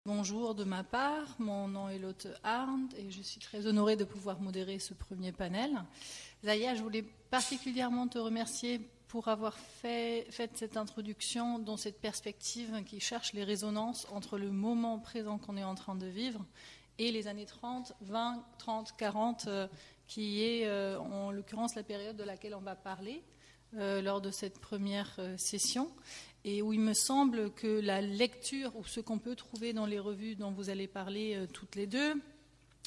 Bonjour de ma part, mon nom est Lotte Arndt et je suis très honorée de pouvoir modérer ce premier panel. Zaya, je voulais particulièrement te remercier pour avoir fait cette introduction dans cette perspective qui cherche les résonances entre le moment présent qu'on est en train de vivre et les années 30, 20, 30, 40, qui est en l'occurrence la période de laquelle on va parler lors de cette première session. Et où il me semble que la lecture, ou ce qu'on peut trouver dans les revues dont vous allez parler toutes les deux,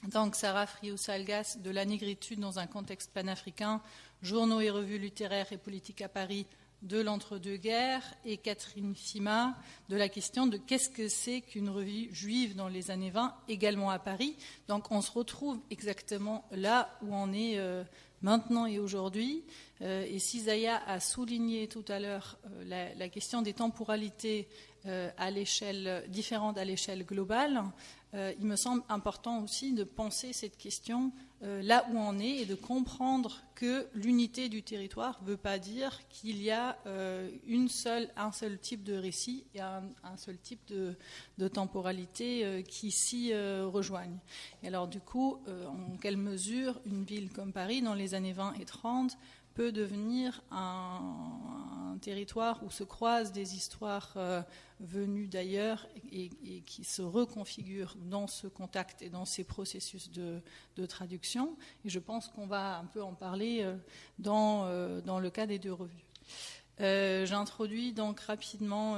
donc Sarah Friault-Salgas de la négritude dans un contexte panafricain, journaux et revues littéraires et politiques à Paris de l'entre-deux-guerres, et Catherine Fima de la question de qu'est-ce que c'est qu'une revue juive dans les années 20, également à Paris. Donc on se retrouve exactement là où on est maintenant et aujourd'hui. Et si Zaya a souligné tout à l'heure la question des temporalités à l'échelle différente à l'échelle globale, il me semble important aussi de penser cette question là où on est et de comprendre que l'unité du territoire ne veut pas dire qu'il y a un seul type de récit et un seul type de temporalité qui s'y rejoignent. Et alors du coup, en quelle mesure une ville comme Paris, dans les années 20 et 30, peut devenir un territoire où se croisent des histoires venues d'ailleurs et qui se reconfigurent dans ce contact et dans ces processus de traduction. Et je pense qu'on va un peu en parler dans le cas des deux revues. J'introduis donc rapidement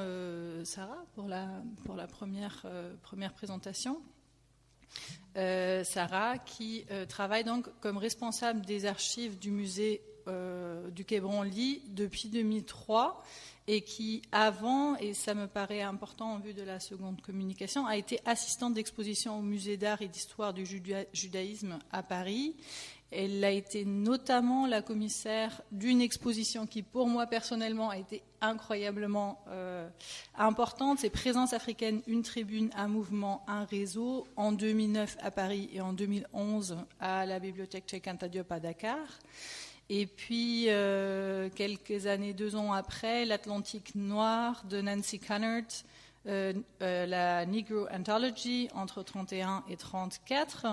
Sarah pour la première présentation. Sarah qui travaille donc comme responsable des archives du musée du Quai Branly depuis 2003 et qui avant, et ça me paraît important en vue de la seconde communication, a été assistante d'exposition au musée d'art et d'histoire du judaïsme à Paris. Elle a été notamment la commissaire d'une exposition qui, pour moi personnellement, a été incroyablement importante. C'est Présence africaine, une tribune, un mouvement, un réseau, en 2009 à Paris et en 2011 à la bibliothèque Cheikh Anta Diop à Dakar. Et puis, quelques années, 2 ans après, l'Atlantique noir de Nancy Cunard, la Negro Anthology entre 31 et 34.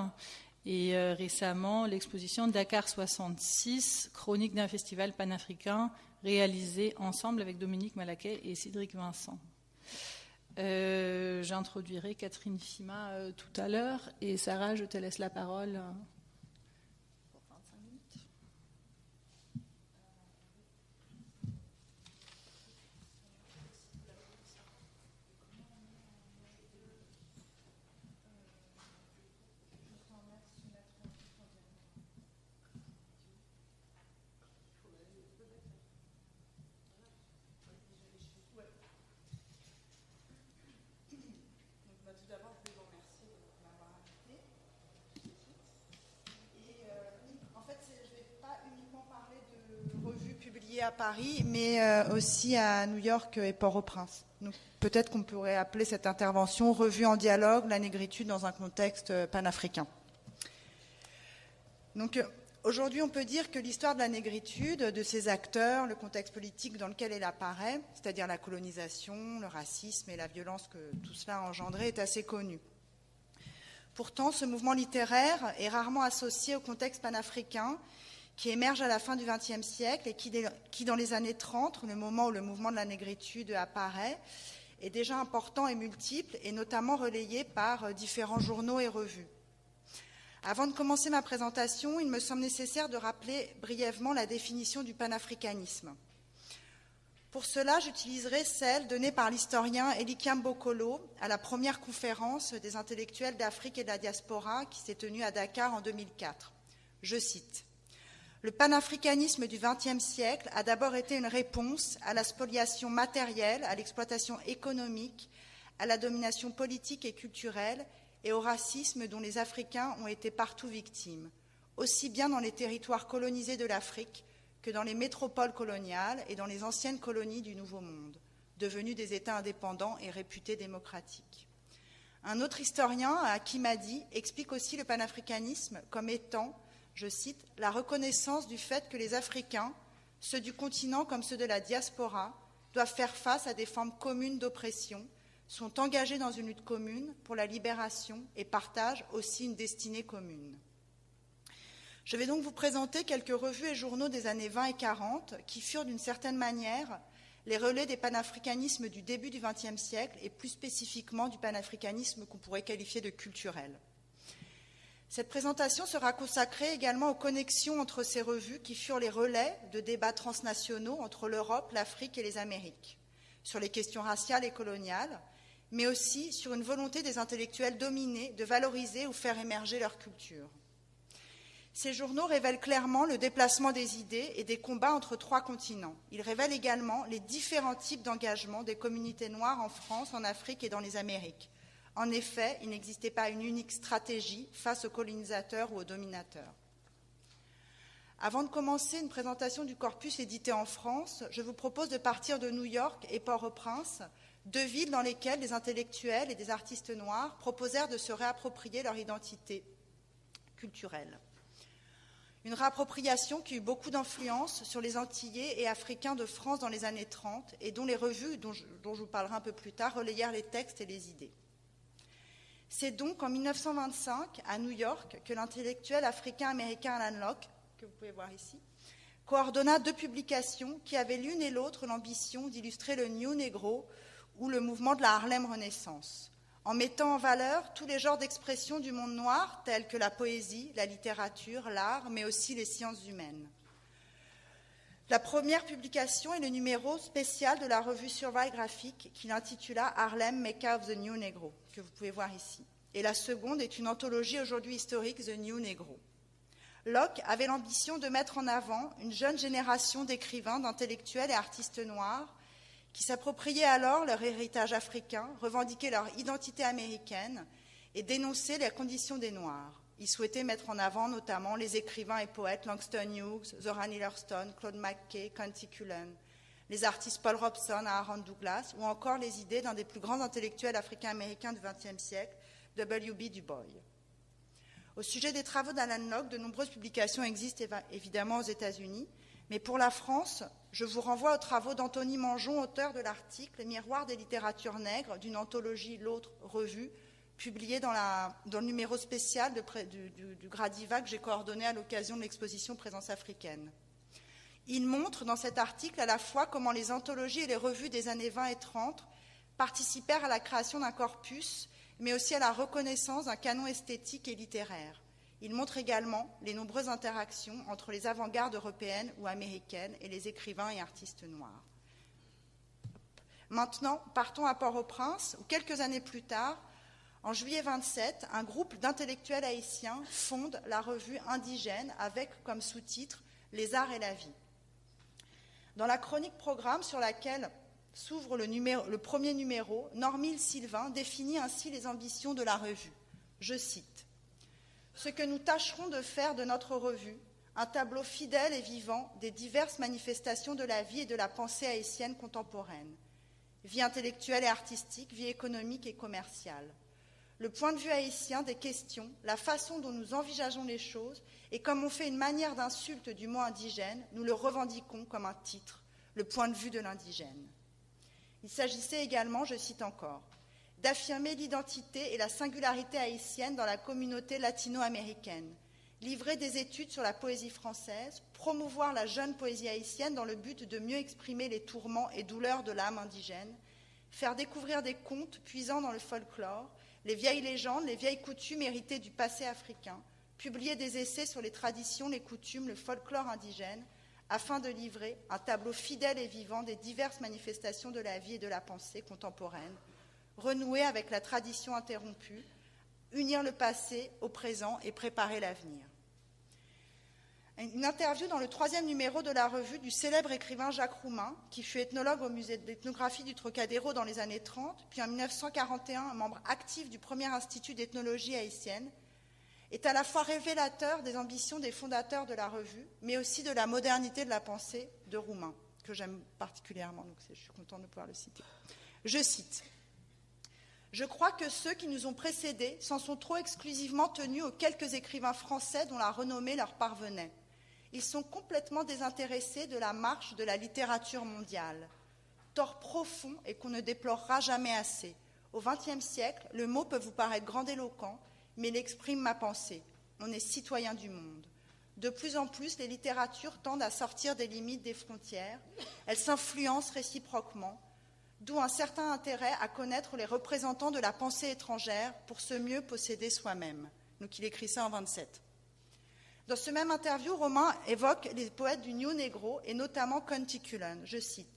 Et récemment, l'exposition Dakar 66, chronique d'un festival panafricain, réalisé ensemble avec Dominique Malaquet et Cédric Vincent. J'introduirai Catherine Fima tout à l'heure. Et Sarah, je te laisse la parole pour 25 minutes. À Paris, mais aussi à New York et Port-au-Prince. Donc, peut-être qu'on pourrait appeler cette intervention « Revue en dialogue, la négritude dans un contexte panafricain ». Donc, aujourd'hui, on peut dire que l'histoire de la négritude, de ses acteurs, le contexte politique dans lequel elle apparaît, c'est-à-dire la colonisation, le racisme et la violence que tout cela a engendré, est assez connue. Pourtant, ce mouvement littéraire est rarement associé au contexte panafricain qui émerge à la fin du XXe siècle et qui, dans les années 30, le moment où le mouvement de la négritude apparaît, est déjà important et multiple, et notamment relayé par différents journaux et revues. Avant de commencer ma présentation, il me semble nécessaire de rappeler brièvement la définition du panafricanisme. Pour cela, j'utiliserai celle donnée par l'historien Elikiam Bokolo à la première conférence des intellectuels d'Afrique et de la diaspora qui s'est tenue à Dakar en 2004. Je cite. Le panafricanisme du XXe siècle a d'abord été une réponse à la spoliation matérielle, à l'exploitation économique, à la domination politique et culturelle et au racisme dont les Africains ont été partout victimes, aussi bien dans les territoires colonisés de l'Afrique que dans les métropoles coloniales et dans les anciennes colonies du Nouveau Monde, devenues des États indépendants et réputés démocratiques. Un autre historien, Hakim Hadi, explique aussi le panafricanisme comme étant, je cite, « la reconnaissance du fait que les Africains, ceux du continent comme ceux de la diaspora, doivent faire face à des formes communes d'oppression, sont engagés dans une lutte commune pour la libération et partagent aussi une destinée commune. Je vais donc vous présenter quelques revues et journaux des années 20 et 40 qui furent d'une certaine manière les relais des panafricanismes du début du XXe siècle et plus spécifiquement du panafricanisme qu'on pourrait qualifier de culturel. Cette présentation sera consacrée également aux connexions entre ces revues qui furent les relais de débats transnationaux entre l'Europe, l'Afrique et les Amériques, sur les questions raciales et coloniales, mais aussi sur une volonté des intellectuels dominés de valoriser ou faire émerger leur culture. Ces journaux révèlent clairement le déplacement des idées et des combats entre 3 continents. Ils révèlent également les différents types d'engagement des communautés noires en France, en Afrique et dans les Amériques. En effet, il n'existait pas une unique stratégie face aux colonisateurs ou aux dominateurs. Avant de commencer une présentation du corpus édité en France, je vous propose de partir de New York et Port-au-Prince, 2 villes dans lesquelles des intellectuels et des artistes noirs proposèrent de se réapproprier leur identité culturelle. Une réappropriation qui eut beaucoup d'influence sur les Antillais et Africains de France dans les années 30 et dont les revues, dont je vous parlerai un peu plus tard, relayèrent les textes et les idées. C'est donc en 1925, à New York, que l'intellectuel africain-américain Alan Locke, que vous pouvez voir ici, coordonna 2 publications qui avaient l'une et l'autre l'ambition d'illustrer le New Negro ou le mouvement de la Harlem Renaissance, en mettant en valeur tous les genres d'expression du monde noir, tels que la poésie, la littérature, l'art, mais aussi les sciences humaines. La première publication est le numéro spécial de la revue Survey graphique qu'il intitula Harlem Mecca of the New Negro, que vous pouvez voir ici. Et la seconde est une anthologie aujourd'hui historique, The New Negro. Locke avait l'ambition de mettre en avant une jeune génération d'écrivains, d'intellectuels et artistes noirs qui s'appropriaient alors leur héritage africain, revendiquaient leur identité américaine et dénonçaient les conditions des Noirs. Il souhaitait mettre en avant notamment les écrivains et poètes Langston Hughes, Zora Neale Hurston, Claude McKay, Countee Cullen, les artistes Paul Robeson, Aaron Douglas, ou encore les idées d'un des plus grands intellectuels africains-américains du XXe siècle, W.B. Du Bois. Au sujet des travaux d'Alan Locke, de nombreuses publications existent évidemment aux États-Unis, mais pour la France, je vous renvoie aux travaux d'Anthony Mangeon, auteur de l'article « Miroir des littératures nègres » d'une anthologie L'Autre Revue, publié dans le numéro spécial du Gradiva que j'ai coordonné à l'occasion de l'exposition Présence africaine. Il montre dans cet article à la fois comment les anthologies et les revues des années 20 et 30 participèrent à la création d'un corpus, mais aussi à la reconnaissance d'un canon esthétique et littéraire. Il montre également les nombreuses interactions entre les avant-gardes européennes ou américaines et les écrivains et artistes noirs. Maintenant, partons à Port-au-Prince, où quelques années plus tard, en juillet 27, un groupe d'intellectuels haïtiens fonde la revue Indigène avec comme sous-titre « Les arts et la vie ». Dans la chronique programme sur laquelle s'ouvre le premier numéro, Normile Sylvain définit ainsi les ambitions de la revue. Je cite « Ce que nous tâcherons de faire de notre revue, un tableau fidèle et vivant des diverses manifestations de la vie et de la pensée haïtienne contemporaine. Vie intellectuelle et artistique, vie économique et commerciale. Le point de vue haïtien des questions, la façon dont nous envisageons les choses, et comme on fait une manière d'insulte du mot indigène, nous le revendiquons comme un titre, le point de vue de l'indigène. Il s'agissait également, je cite encore, d'affirmer l'identité et la singularité haïtienne dans la communauté latino-américaine, livrer des études sur la poésie française, promouvoir la jeune poésie haïtienne dans le but de mieux exprimer les tourments et douleurs de l'âme indigène, faire découvrir des contes puisant dans le folklore, les vieilles légendes, les vieilles coutumes héritées du passé africain, publier des essais sur les traditions, les coutumes, le folklore indigène, afin de livrer un tableau fidèle et vivant des diverses manifestations de la vie et de la pensée contemporaine, renouer avec la tradition interrompue, unir le passé au présent et préparer l'avenir. Une interview dans le 3e numéro de la revue du célèbre écrivain Jacques Roumain, qui fut ethnologue au musée d'ethnographie du Trocadéro dans les années 30, puis en 1941 membre actif du premier institut d'ethnologie haïtienne, est à la fois révélateur des ambitions des fondateurs de la revue, mais aussi de la modernité de la pensée de Roumain, que j'aime particulièrement, donc je suis contente de pouvoir le citer. Je cite « Je crois que ceux qui nous ont précédés s'en sont trop exclusivement tenus aux quelques écrivains français dont la renommée leur parvenait. Ils sont complètement désintéressés de la marche de la littérature mondiale. Tort profond et qu'on ne déplorera jamais assez. Au XXe siècle, le mot peut vous paraître grandiloquent, mais il exprime ma pensée. On est citoyen du monde. De plus en plus, les littératures tendent à sortir des limites des frontières. Elles s'influencent réciproquement, d'où un certain intérêt à connaître les représentants de la pensée étrangère pour se mieux posséder soi-même. Donc il écrit ça en 27. Dans ce même interview, Romain évoque les poètes du New Negro et notamment Cantillon, je cite.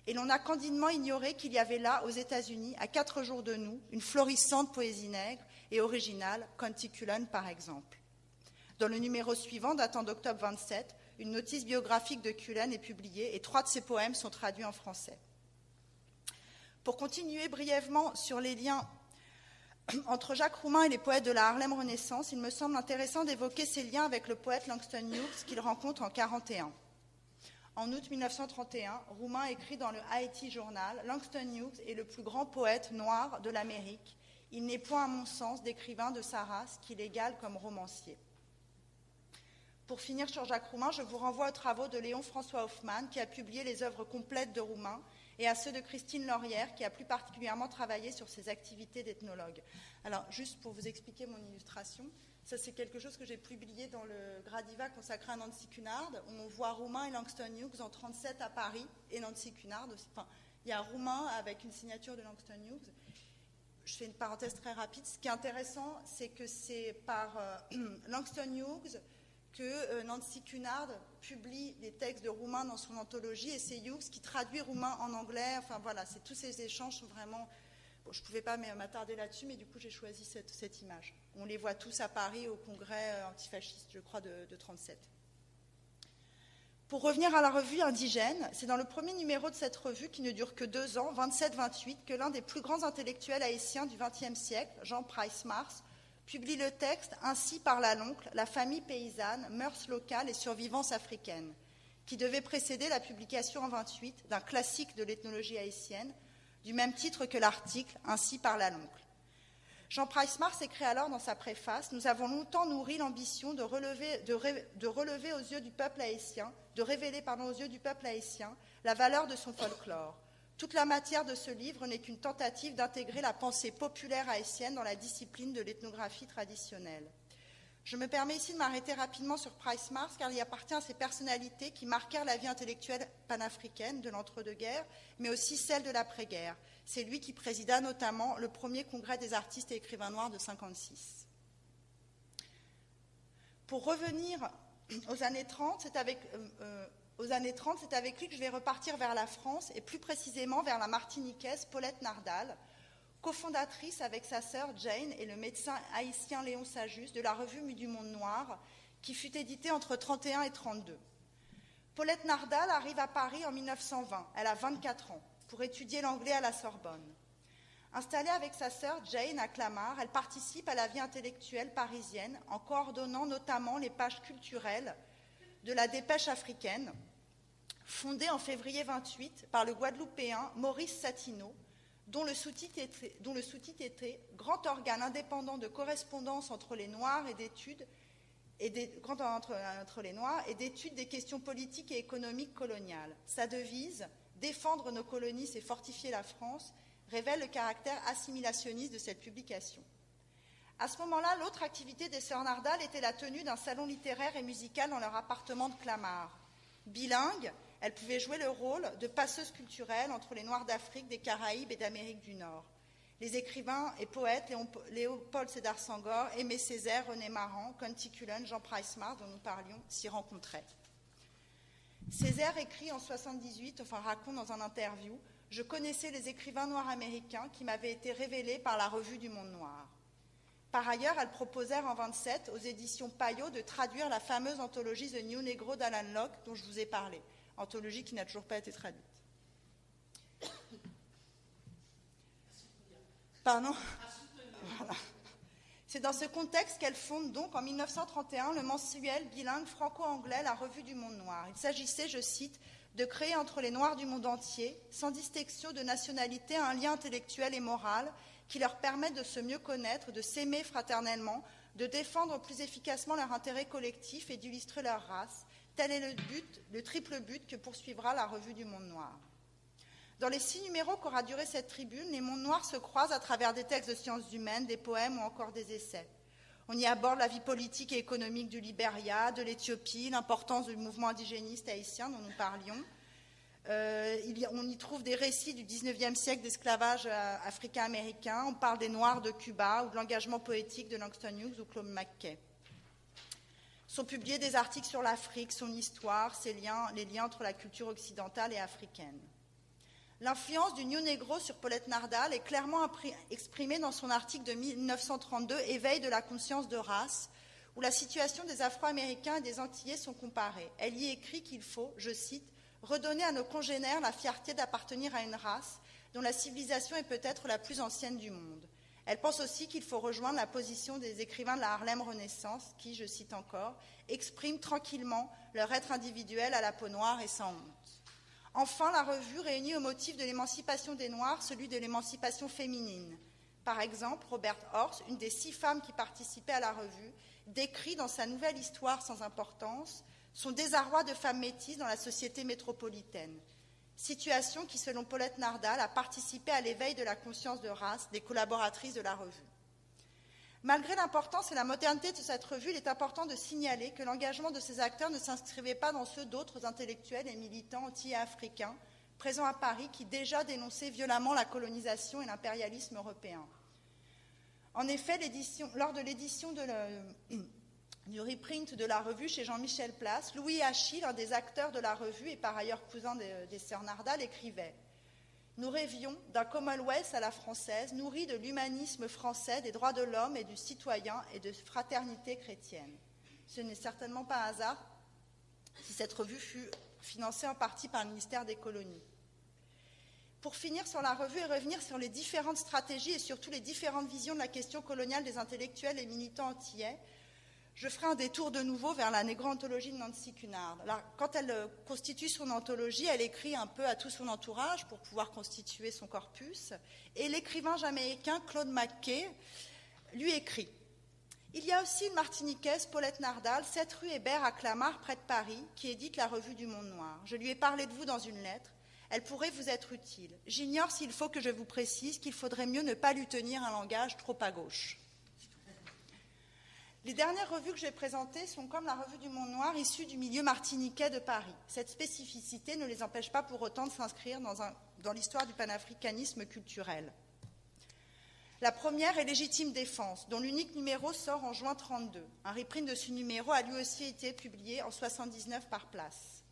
Et l'on a candidement ignoré qu'il y avait là, aux États-Unis, à 4 jours de nous, une florissante poésie nègre et originale, Cantillon par exemple. Dans le numéro suivant, datant d'octobre 27, une notice biographique de Cullen est publiée et 3 de ses poèmes sont traduits en français. Pour continuer brièvement sur les liens entre Jacques Roumain et les poètes de la Harlem Renaissance, il me semble intéressant d'évoquer ces liens avec le poète Langston Hughes qu'il rencontre en 1941. En août 1931, Roumain écrit dans le Haïti Journal « Langston Hughes est le plus grand poète noir de l'Amérique. Il n'est point, à mon sens, d'écrivain de sa race qui l'égale comme romancier. » Pour finir sur Jacques Roumain, je vous renvoie aux travaux de Léon François Hoffmann, qui a publié les œuvres complètes de Roumain, et à ceux de Christine Laurière, qui a plus particulièrement travaillé sur ses activités d'ethnologue. Alors, juste pour vous expliquer mon illustration, ça c'est quelque chose que j'ai publié dans le Gradiva consacré à Nancy Cunard, où on voit Roumain et Langston Hughes en 1937 à Paris, et Nancy Cunard aussi. Enfin, il y a Roumain avec une signature de Langston Hughes. Je fais une parenthèse très rapide. Ce qui est intéressant, c'est que c'est par Langston Hughes que Nancy Cunard publie les textes de Roumain dans son anthologie, et c'est Hughes qui traduit Roumain en anglais. Enfin voilà, tous ces échanges sont vraiment... Bon, je ne pouvais pas m'attarder là-dessus, mais du coup j'ai choisi cette image. On les voit tous à Paris au congrès antifasciste, je crois, de 1937. Pour revenir à la revue Indigène, c'est dans le premier numéro de cette revue, qui ne dure que 2 ans, 27-28, que l'un des plus grands intellectuels haïtiens du XXe siècle, Jean Price-Mars, publie le texte « Ainsi parla l'oncle, la famille paysanne, mœurs locales et survivances africaines », qui devait précéder la publication en 28 d'un classique de l'ethnologie haïtienne, du même titre que l'article « Ainsi parla l'oncle ». Jean Price-Mars écrit alors dans sa préface « Nous avons longtemps nourri l'ambition de relever aux yeux du peuple haïtien, de révéler aux yeux du peuple haïtien la valeur de son folklore. Toute la matière de ce livre n'est qu'une tentative d'intégrer la pensée populaire haïtienne dans la discipline de l'ethnographie traditionnelle. » Je me permets ici de m'arrêter rapidement sur Price-Mars, car il appartient à ces personnalités qui marquèrent la vie intellectuelle panafricaine de l'entre-deux-guerres, mais aussi celle de l'après-guerre. C'est lui qui présida notamment le premier congrès des artistes et écrivains noirs de 1956. Pour revenir aux années 30, c'est avec lui que je vais repartir vers la France, et plus précisément vers la Martiniquaise Paulette Nardal, cofondatrice avec sa sœur Jane et le médecin haïtien Léon Sajus de la revue du Monde Noir, qui fut éditée entre 1931 et 1932. Paulette Nardal arrive à Paris en 1920, elle a 24 ans, pour étudier l'anglais à la Sorbonne. Installée avec sa sœur Jane à Clamart, elle participe à la vie intellectuelle parisienne en coordonnant notamment les pages culturelles de la Dépêche africaine, fondée en février 28 par le Guadeloupéen Maurice Satineau, dont le sous-titre était « Grand organe indépendant de correspondance entre les Noirs et d'études des questions politiques et économiques coloniales. Sa devise, défendre nos colonies, c'est fortifier la France, révèle le caractère assimilationniste de cette publication. À ce moment-là, l'autre activité des sœurs Nardal était la tenue d'un salon littéraire et musical dans leur appartement de Clamart. Bilingue, elle pouvait jouer le rôle de passeuse culturelle entre les Noirs d'Afrique, des Caraïbes et d'Amérique du Nord. Les écrivains et poètes Léopold Sédar Senghor, Aimé Césaire, René Maran, Cantillon, Jean Price-Mars, dont nous parlions, s'y rencontraient. Césaire écrit en 1978, raconte dans un interview, « Je connaissais les écrivains noirs américains qui m'avaient été révélés par la revue du Monde Noir. » Par ailleurs, elles proposèrent en 1927 aux éditions Payot de traduire la fameuse anthologie The New Negro d'Alan Locke dont je vous ai parlé. Anthologie qui n'a toujours pas été traduite. Pardon ? Voilà. C'est dans ce contexte qu'elle fonde donc en 1931 le mensuel bilingue franco-anglais La Revue du Monde Noir. Il s'agissait, je cite, de créer entre les Noirs du monde entier, sans distinction de nationalité, un lien intellectuel et moral qui leur permette de se mieux connaître, de s'aimer fraternellement, de défendre plus efficacement leur intérêt collectif et d'illustrer leur race. Tel est le triple but que poursuivra la Revue du Monde Noir. Dans les 6 numéros qu'aura duré cette tribune, les mondes noirs se croisent à travers des textes de sciences humaines, des poèmes ou encore des essais. On y aborde la vie politique et économique du Libéria, de l'Éthiopie, l'importance du mouvement indigéniste haïtien dont nous parlions. On y trouve des récits du 19e siècle d'esclavage africain-américain. On parle des Noirs de Cuba ou de l'engagement poétique de Langston Hughes ou Claude McKay. Sont publiés des articles sur l'Afrique, son histoire, les liens entre la culture occidentale et africaine. L'influence du New Negro sur Paulette Nardal est clairement exprimée dans son article de 1932, Éveil de la conscience de race, où la situation des Afro-Américains et des Antillais sont comparées. Elle y écrit qu'il faut, je cite, « redonner à nos congénères la fierté d'appartenir à une race dont la civilisation est peut-être la plus ancienne du monde. » Elle pense aussi qu'il faut rejoindre la position des écrivains de la Harlem Renaissance qui, je cite encore, « expriment tranquillement leur être individuel à la peau noire et sans honte ». Enfin, la revue réunit au motif de l'émancipation des Noirs celui de l'émancipation féminine. Par exemple, Robert Horst, une des 6 femmes qui participaient à la revue, décrit dans sa nouvelle histoire sans importance son désarroi de femme métisse dans la société métropolitaine. Situation qui, selon Paulette Nardal, a participé à l'éveil de la conscience de race des collaboratrices de la revue. Malgré l'importance et la modernité de cette revue, il est important de signaler que l'engagement de ces acteurs ne s'inscrivait pas dans ceux d'autres intellectuels et militants antillais africains présents à Paris qui déjà dénonçaient violemment la colonisation et l'impérialisme européen. En effet, lors de l'édition du reprint de la revue chez Jean-Michel Place, Louis Achille, un des acteurs de la revue et par ailleurs cousin des sœurs Nardal, écrivait « Nous rêvions d'un Commonwealth à la française, nourri de l'humanisme français, des droits de l'homme et du citoyen et de fraternité chrétienne. » Ce n'est certainement pas un hasard si cette revue fut financée en partie par le ministère des Colonies. Pour finir sur la revue et revenir sur les différentes stratégies et surtout les différentes visions de la question coloniale des intellectuels et militants antillais, je ferai un détour de nouveau vers la négroanthologie de Nancy Cunard. Alors, quand elle constitue son anthologie, elle écrit un peu à tout son entourage pour pouvoir constituer son corpus. Et l'écrivain jamaïcain Claude McKay lui écrit « Il y a aussi une Martiniquaise, Paulette Nardal, 7 rue Hébert à Clamart, près de Paris, qui édite la revue du Monde Noir. Je lui ai parlé de vous dans une lettre. Elle pourrait vous être utile. J'ignore s'il faut que je vous précise qu'il faudrait mieux ne pas lui tenir un langage trop à gauche. » Les dernières revues que j'ai présentées sont comme la revue du Monde Noir, issue du milieu martiniquais de Paris. Cette spécificité ne les empêche pas pour autant de s'inscrire dans l'histoire du panafricanisme culturel. La première est Légitime Défense, dont l'unique numéro sort en juin 1932. Un reprint de ce numéro a lui aussi été publié en 1979 par Place.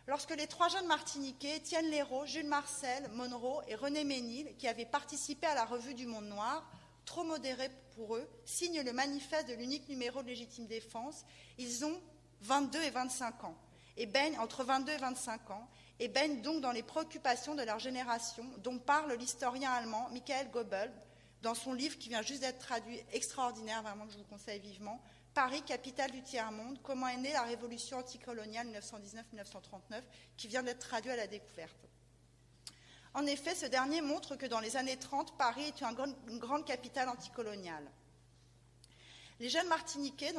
Lorsque les 3 jeunes Martiniquais, Étienne Léraud, Jules Marcel, Monroe et René Ménil, qui avaient participé à la revue du Monde Noir, trop modérés pour eux, signent le manifeste de l'unique numéro de Légitime Défense, ils ont 22 et 25 ans, et baignent entre 22 et 25 ans, et baignent donc dans les préoccupations de leur génération, dont parle l'historien allemand Michael Goebbels dans son livre qui vient juste d'être traduit, extraordinaire, vraiment que je vous conseille vivement, Paris, capitale du tiers-monde, comment est née la révolution anticoloniale 1919-1939, qui vient d'être traduit à la découverte. En effet, ce dernier montre que dans les années 30, Paris est une grande capitale anticoloniale. Les jeunes Martiniquais,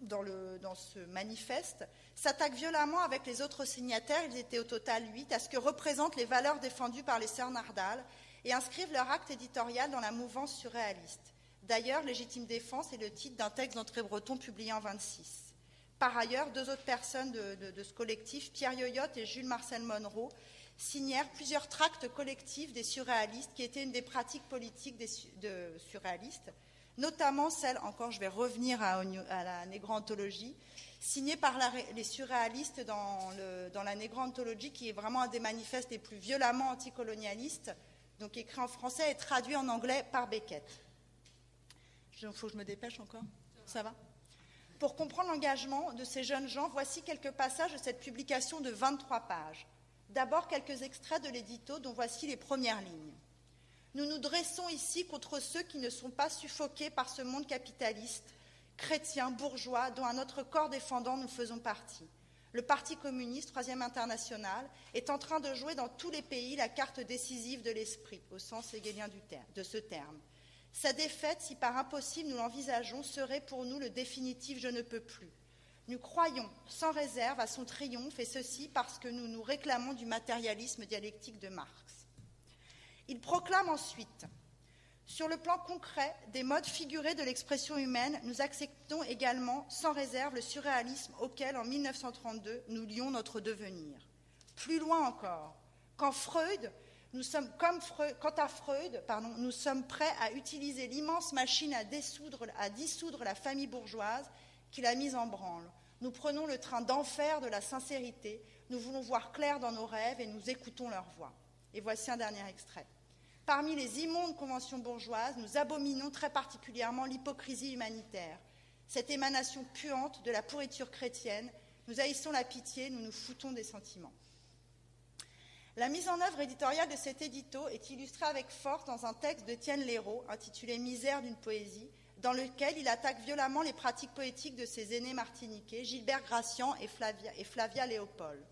dans ce manifeste, s'attaquent violemment avec les autres signataires, ils étaient au total 8, à ce que représentent les valeurs défendues par les sœurs Nardal et inscrivent leur acte éditorial dans la mouvance surréaliste. D'ailleurs, Légitime Défense est le titre d'un texte d'André Breton publié en 1926. Par ailleurs, 2 autres personnes de ce collectif, Pierre Yoyotte et Jules Marcel Monroe, signèrent plusieurs tracts collectifs des surréalistes qui étaient une des pratiques politiques de surréalistes, notamment celle, encore je vais revenir à la négroanthologie, signée par les surréalistes dans la négroanthologie, qui est vraiment un des manifestes les plus violemment anticolonialistes, donc écrit en français et traduit en anglais par Beckett. Il faut que je me dépêche encore ? Ça va ? Pour comprendre l'engagement de ces jeunes gens, voici quelques passages de cette publication de 23 pages. D'abord, quelques extraits de l'édito dont voici les premières lignes. Nous nous dressons ici contre ceux qui ne sont pas suffoqués par ce monde capitaliste, chrétien, bourgeois, dont à notre corps défendant nous faisons partie. Le Parti communiste, 3e international, est en train de jouer dans tous les pays la carte décisive de l'esprit, au sens hegelien de ce terme. Sa défaite, si par impossible nous l'envisageons, serait pour nous le définitif « je ne peux plus ». Nous croyons sans réserve à son triomphe, et ceci parce que nous nous réclamons du matérialisme dialectique de Marx. Il proclame ensuite « Sur le plan concret des modes figurés de l'expression humaine, nous acceptons également sans réserve le surréalisme auquel, en 1932, nous lions notre devenir. » Plus loin encore, quant à Freud, nous sommes prêts à utiliser l'immense machine à dissoudre la famille bourgeoise qu'il a mise en branle. Nous prenons le train d'enfer de la sincérité, nous voulons voir clair dans nos rêves et nous écoutons leur voix. Et voici un dernier extrait. Parmi les immondes conventions bourgeoises, nous abominons très particulièrement l'hypocrisie humanitaire, cette émanation puante de la pourriture chrétienne. Nous haïssons la pitié, nous nous foutons des sentiments. La mise en œuvre éditoriale de cet édito est illustrée avec force dans un texte d'Étienne Léraud, intitulé « Misère d'une poésie », dans lequel il attaque violemment les pratiques poétiques de ses aînés martiniquais, Gilbert Gracian et Flavia Léopold.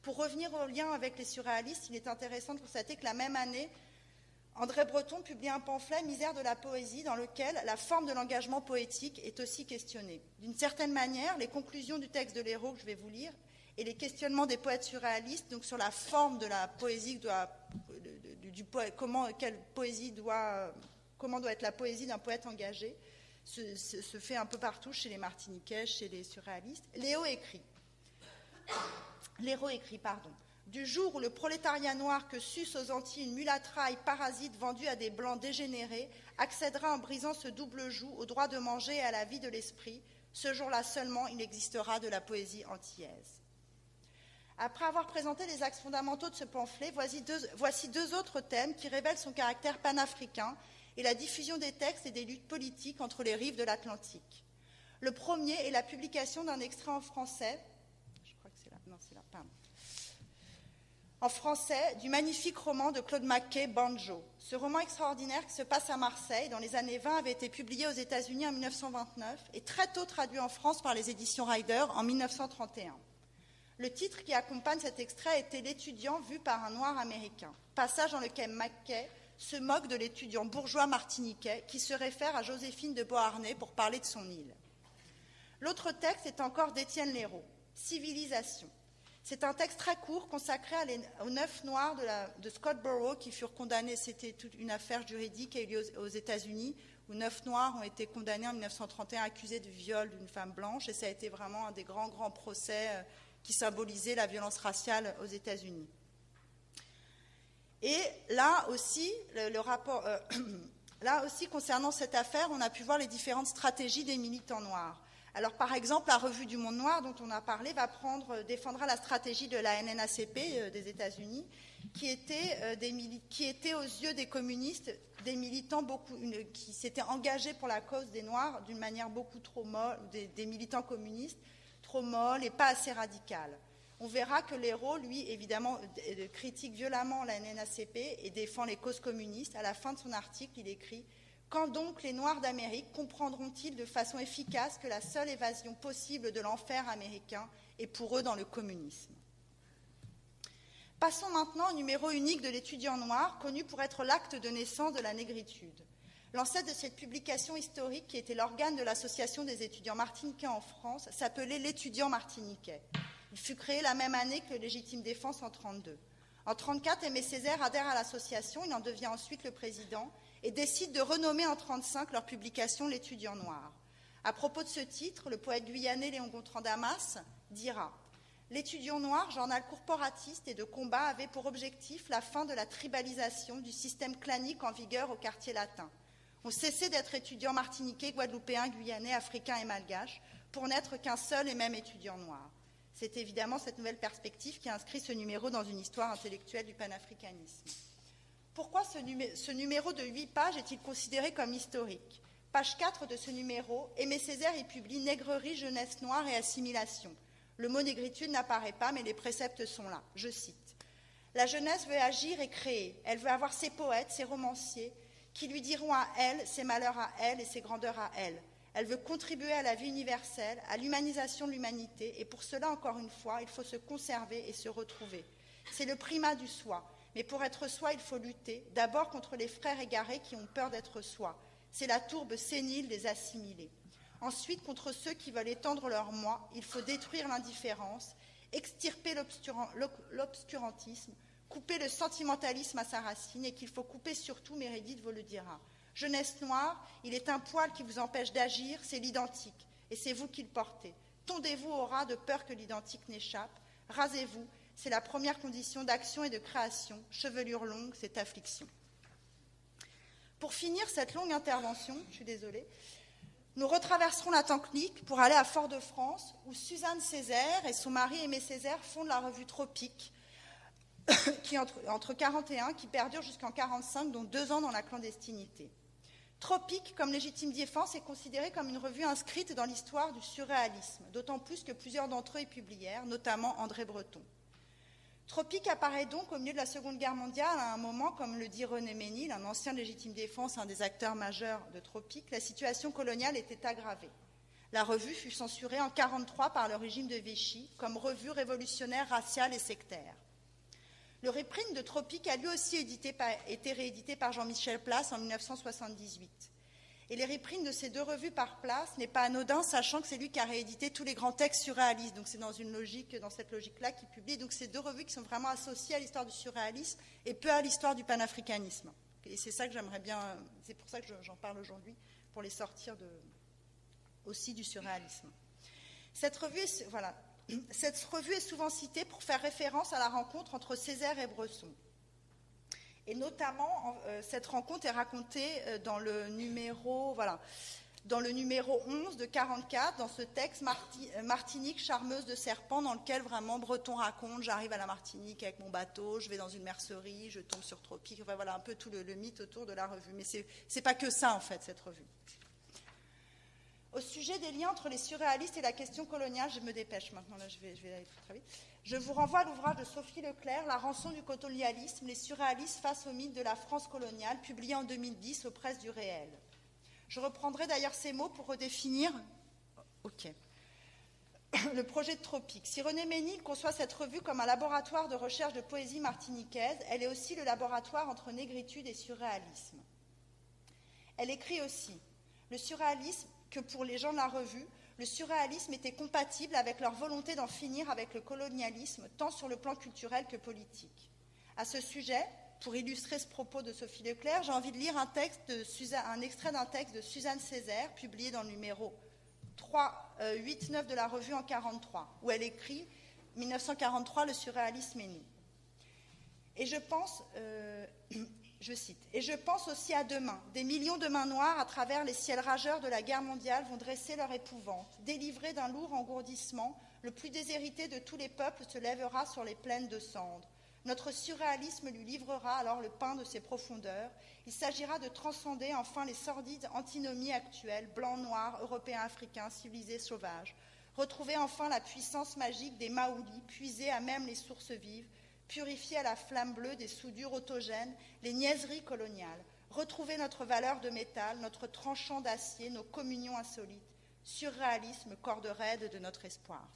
Pour revenir au lien avec les surréalistes, il est intéressant de constater que la même année, André Breton publie un pamphlet « Misère de la poésie » dans lequel la forme de l'engagement poétique est aussi questionnée. D'une certaine manière, les conclusions du texte de Léraud que je vais vous lire et les questionnements des poètes surréalistes donc sur la forme de la poésie, comment doit être la poésie d'un poète engagé, se fait un peu partout chez les Martiniquais, chez les surréalistes. Léraud écrit, du jour où le prolétariat noir que suce aux Antilles une mulâtraille parasite vendue à des blancs dégénérés accédera en brisant ce double joug au droit de manger et à la vie de l'esprit, ce jour-là seulement il existera de la poésie antillaise. Après avoir présenté les axes fondamentaux de ce pamphlet, voici deux autres thèmes qui révèlent son caractère panafricain et la diffusion des textes et des luttes politiques entre les rives de l'Atlantique. Le premier est la publication d'un extrait en français, en français, du magnifique roman de Claude McKay, Banjo. Ce roman extraordinaire qui se passe à Marseille dans les années 20 avait été publié aux États-Unis en 1929 et très tôt traduit en France par les éditions Ryder en 1931. Le titre qui accompagne cet extrait était « L'étudiant vu par un noir américain », passage dans lequel McKay se moque de l'étudiant bourgeois martiniquais qui se réfère à Joséphine de Beauharnais pour parler de son île. L'autre texte est encore d'Étienne Léraud, « Civilisation ». C'est un texte très court consacré aux 9 Noirs de Scottsboro qui furent condamnés. C'était toute une affaire juridique qui a eu lieu aux États-Unis où 9 Noirs ont été condamnés en 1931 accusés de viol d'une femme blanche et ça a été vraiment un des grands procès qui symbolisait la violence raciale aux États-Unis. Et là aussi, là aussi, concernant cette affaire, on a pu voir les différentes stratégies des militants noirs. Alors, par exemple, la Revue du Monde Noir, dont on a parlé, défendra la stratégie de la NNACP des États-Unis, qui était aux yeux des communistes des militants qui s'étaient engagés pour la cause des Noirs d'une manière beaucoup trop molle, des militants communistes trop molles et pas assez radicales. On verra que Léraud, lui, évidemment, critique violemment la NNACP et défend les causes communistes. À la fin de son article, il écrit « Quand donc les Noirs d'Amérique comprendront-ils de façon efficace que la seule évasion possible de l'enfer américain est pour eux dans le communisme ?» Passons maintenant au numéro unique de l'Étudiant noir, connu pour être l'acte de naissance de la négritude. L'ancêtre de cette publication historique, qui était l'organe de l'Association des étudiants martiniquais en France, s'appelait l'Étudiant martiniquais. Il fut créé la même année que Légitime Défense en 1932. En 1934, Aimé Césaire adhère à l'association, il en devient ensuite le président et décide de renommer en 1935 leur publication l'Étudiant noir. À propos de ce titre, le poète guyanais Léon Gontran Damas dira « L'Étudiant noir, journal corporatiste et de combat, avait pour objectif la fin de la tribalisation du système clanique en vigueur au quartier latin. On cessait d'être étudiants martiniquais, guadeloupéens, guyanais, africains et malgaches pour n'être qu'un seul et même étudiant noir. » C'est évidemment cette nouvelle perspective qui a inscrit ce numéro dans une histoire intellectuelle du panafricanisme. Pourquoi ce numéro de 8 pages est-il considéré comme historique ? Page 4 de ce numéro, Aimé Césaire y publie « Nègrerie, jeunesse noire et assimilation ». Le mot négritude n'apparaît pas, mais les préceptes sont là. Je cite. « La jeunesse veut agir et créer. Elle veut avoir ses poètes, ses romanciers, qui lui diront à elle ses malheurs à elle et ses grandeurs à elle. Elle veut contribuer à la vie universelle, à l'humanisation de l'humanité, et pour cela, encore une fois, il faut se conserver et se retrouver. C'est le primat du soi, mais pour être soi, il faut lutter, d'abord contre les frères égarés qui ont peur d'être soi. C'est la tourbe sénile des assimilés. Ensuite, contre ceux qui veulent étendre leur moi, il faut détruire l'indifférence, extirper l'obscurantisme, couper le sentimentalisme à sa racine et qu'il faut couper surtout, Meredith vous le dira. Jeunesse noire, il est un poil qui vous empêche d'agir, c'est l'identique, et c'est vous qui le portez. Tondez-vous au ras de peur que l'identique n'échappe, rasez-vous, c'est la première condition d'action et de création, chevelure longue, c'est affliction. Pour finir cette longue intervention, je suis désolée, nous retraverserons l'Atlantique pour aller à Fort-de-France, où Suzanne Césaire et son mari Aimé Césaire fondent la revue Tropique, qui entre 1941, qui perdure jusqu'en 1945, dont 2 ans dans la clandestinité. Tropique, comme légitime défense, est considéré comme une revue inscrite dans l'histoire du surréalisme, d'autant plus que plusieurs d'entre eux y publièrent, notamment André Breton. Tropique apparaît donc au milieu de la Seconde Guerre mondiale, à un moment, comme le dit René Ménil, un ancien légitime défense, un des acteurs majeurs de Tropique, la situation coloniale était aggravée. La revue fut censurée en 1943 par le régime de Vichy comme revue révolutionnaire, raciale et sectaire. Le reprint de Tropique a lui aussi été réédité par Jean-Michel Place en 1978. Et les reprints de ces 2 revues par Place n'est pas anodin, sachant que c'est lui qui a réédité tous les grands textes surréalistes. Donc c'est dans cette logique-là qu'il publie. Donc c'est 2 revues qui sont vraiment associées à l'histoire du surréalisme et peu à l'histoire du panafricanisme. Et c'est ça que j'aimerais bien, c'est pour ça que j'en parle aujourd'hui, pour les sortir aussi du surréalisme. Cette revue est souvent citée pour faire référence à la rencontre entre Césaire et Bresson. Et notamment, cette rencontre est racontée dans le numéro 11 de 1944, dans ce texte Martinique, charmeuse de serpents, dans lequel vraiment Breton raconte « J'arrive à la Martinique avec mon bateau, je vais dans une mercerie, je tombe sur Tropique », enfin voilà un peu tout le mythe autour de la revue. Mais c'est pas que ça, en fait, cette revue. Au sujet des liens entre les surréalistes et la question coloniale, je me dépêche maintenant, là je vais aller très vite. Je vous renvoie à l'ouvrage de Sophie Leclerc, La rançon du colonialisme, les surréalistes face au mythe de la France coloniale, publié en 2010 aux presses du Réel. Je reprendrai d'ailleurs ces mots pour redéfinir le projet de Tropique. Si René Ménil conçoit cette revue comme un laboratoire de recherche de poésie martiniquaise, elle est aussi le laboratoire entre négritude et surréalisme. Elle écrit aussi le surréalisme que pour les gens de la revue, le surréalisme était compatible avec leur volonté d'en finir avec le colonialisme, tant sur le plan culturel que politique. À ce sujet, pour illustrer ce propos de Sophie Leclerc, j'ai envie de lire un extrait d'un texte de Suzanne Césaire, publié dans le numéro 8-9 de la revue en 1943, où elle écrit « 1943, le surréalisme est né ». Et je pense... Je cite, « Et je pense aussi à demain. Des millions de mains noires à travers les ciels rageurs de la guerre mondiale vont dresser leur épouvante. Délivré d'un lourd engourdissement, le plus déshérité de tous les peuples se lèvera sur les plaines de cendres. Notre surréalisme lui livrera alors le pain de ses profondeurs. Il s'agira de transcender enfin les sordides antinomies actuelles, blancs, noirs, européens, africains, civilisés, sauvages. Retrouver enfin la puissance magique des Maoulis, puiser à même les sources vives, purifier à la flamme bleue des soudures autogènes les niaiseries coloniales, retrouver notre valeur de métal, notre tranchant d'acier, nos communions insolites, surréalisme, corde raide de notre espoir. »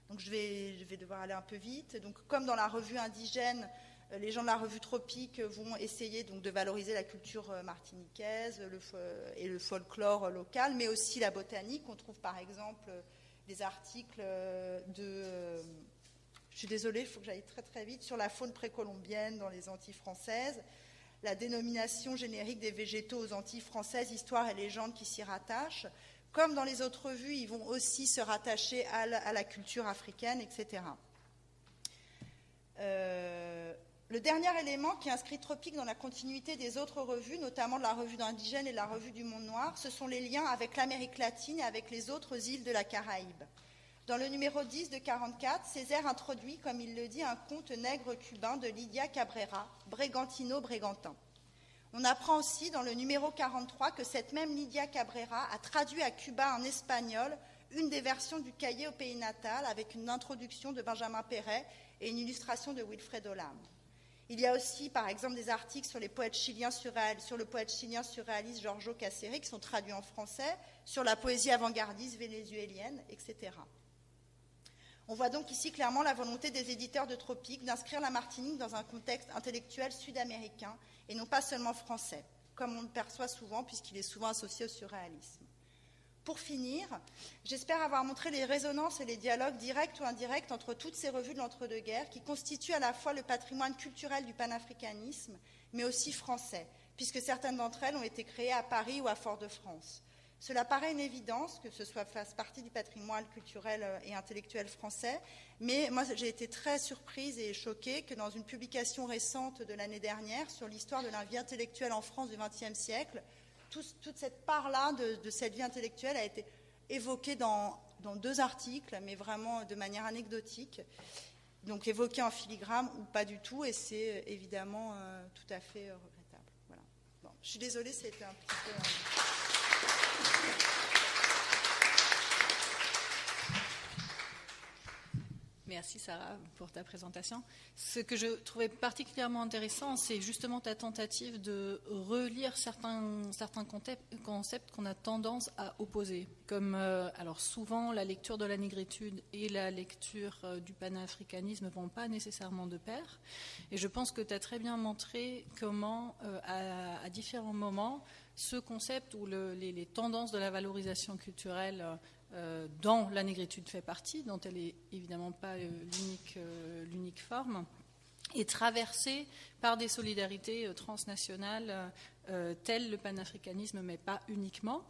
Donc je vais devoir aller un peu vite. Donc, comme dans la revue indigène, les gens de la revue Tropique vont essayer donc, de valoriser la culture martiniquaise et le folklore local, mais aussi la botanique. On trouve par exemple des articles je suis désolée, il faut que j'aille très très vite, sur la faune précolombienne dans les Antilles françaises, la dénomination générique des végétaux aux Antilles françaises, histoire et légende qui s'y rattachent. Comme dans les autres revues, ils vont aussi se rattacher à la culture africaine, etc. Le dernier élément qui inscrit Tropique dans la continuité des autres revues, notamment de la revue d'Indigène et de la revue du Monde Noir, ce sont les liens avec l'Amérique latine et avec les autres îles de la Caraïbe. Dans le numéro 10 de 1944, Césaire introduit, comme il le dit, un conte nègre cubain de Lydia Cabrera, Brigantino Brigantin. On apprend aussi dans le numéro 43 que cette même Lydia Cabrera a traduit à Cuba en espagnol une des versions du cahier au pays natal avec une introduction de Benjamin Perret et une illustration de Wilfred Olam. Il y a aussi, par exemple, des articles sur le poète chilien surréaliste Giorgio Cassere qui sont traduits en français, sur la poésie avant-gardiste vénézuélienne, etc. On voit donc ici clairement la volonté des éditeurs de Tropique d'inscrire la Martinique dans un contexte intellectuel sud-américain et non pas seulement français, comme on le perçoit souvent puisqu'il est souvent associé au surréalisme. Pour finir, j'espère avoir montré les résonances et les dialogues directs ou indirects entre toutes ces revues de l'entre-deux-guerres qui constituent à la fois le patrimoine culturel du panafricanisme, mais aussi français, puisque certaines d'entre elles ont été créées à Paris ou à Fort-de-France. Cela paraît une évidence que ce soit fasse partie du patrimoine culturel et intellectuel français, mais moi j'ai été très surprise et choquée que dans une publication récente de l'année dernière sur l'histoire de la vie intellectuelle en France du XXe siècle, toute cette part-là de cette vie intellectuelle a été évoquée dans 2 articles, mais vraiment de manière anecdotique, donc évoquée en filigrane ou pas du tout, et c'est évidemment tout à fait regrettable. Voilà. Bon, je suis désolée, c'était un petit peu... Merci Sarah pour ta présentation. Ce que je trouvais particulièrement intéressant, c'est justement ta tentative de relire certains concepts qu'on a tendance à opposer. Comme alors souvent la lecture de la négritude et la lecture du panafricanisme ne vont pas nécessairement de pair. Et je pense que tu as très bien montré comment à différents moments ce concept ou les tendances de la valorisation culturelle dont la négritude fait partie, dont elle n'est évidemment pas l'unique forme, est traversée par des solidarités transnationales telles le panafricanisme, mais pas uniquement.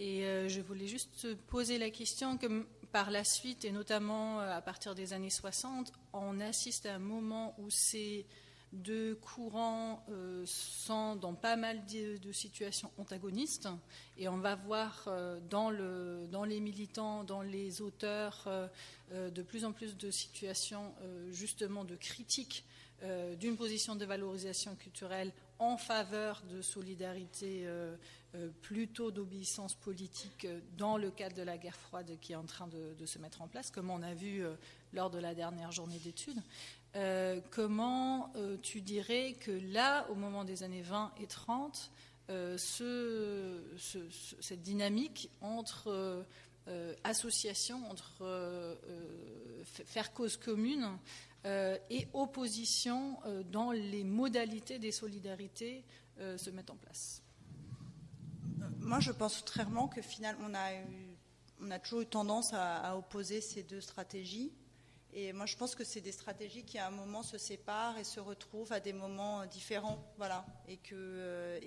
Et je voulais juste poser la question que par la suite, et notamment à partir des années 60, on assiste à un moment où ces 2 courants sont dans pas mal de situations antagonistes, et on va voir dans les militants, dans les auteurs, de plus en plus de situations justement de critique d'une position de valorisation culturelle en faveur de solidarité plutôt d'obéissance politique dans le cadre de la guerre froide qui est en train de se mettre en place, comme on a vu lors de la dernière journée d'études. Comment tu dirais que là, au moment des années 20 et 30, cette dynamique entre association, entre faire cause commune et opposition dans les modalités des solidarités se mettent en place? Moi, je pense clairement que finalement, on a toujours eu tendance à opposer ces 2 stratégies. Et moi, je pense que c'est des stratégies qui, à un moment, se séparent et se retrouvent à des moments différents. Voilà. Et que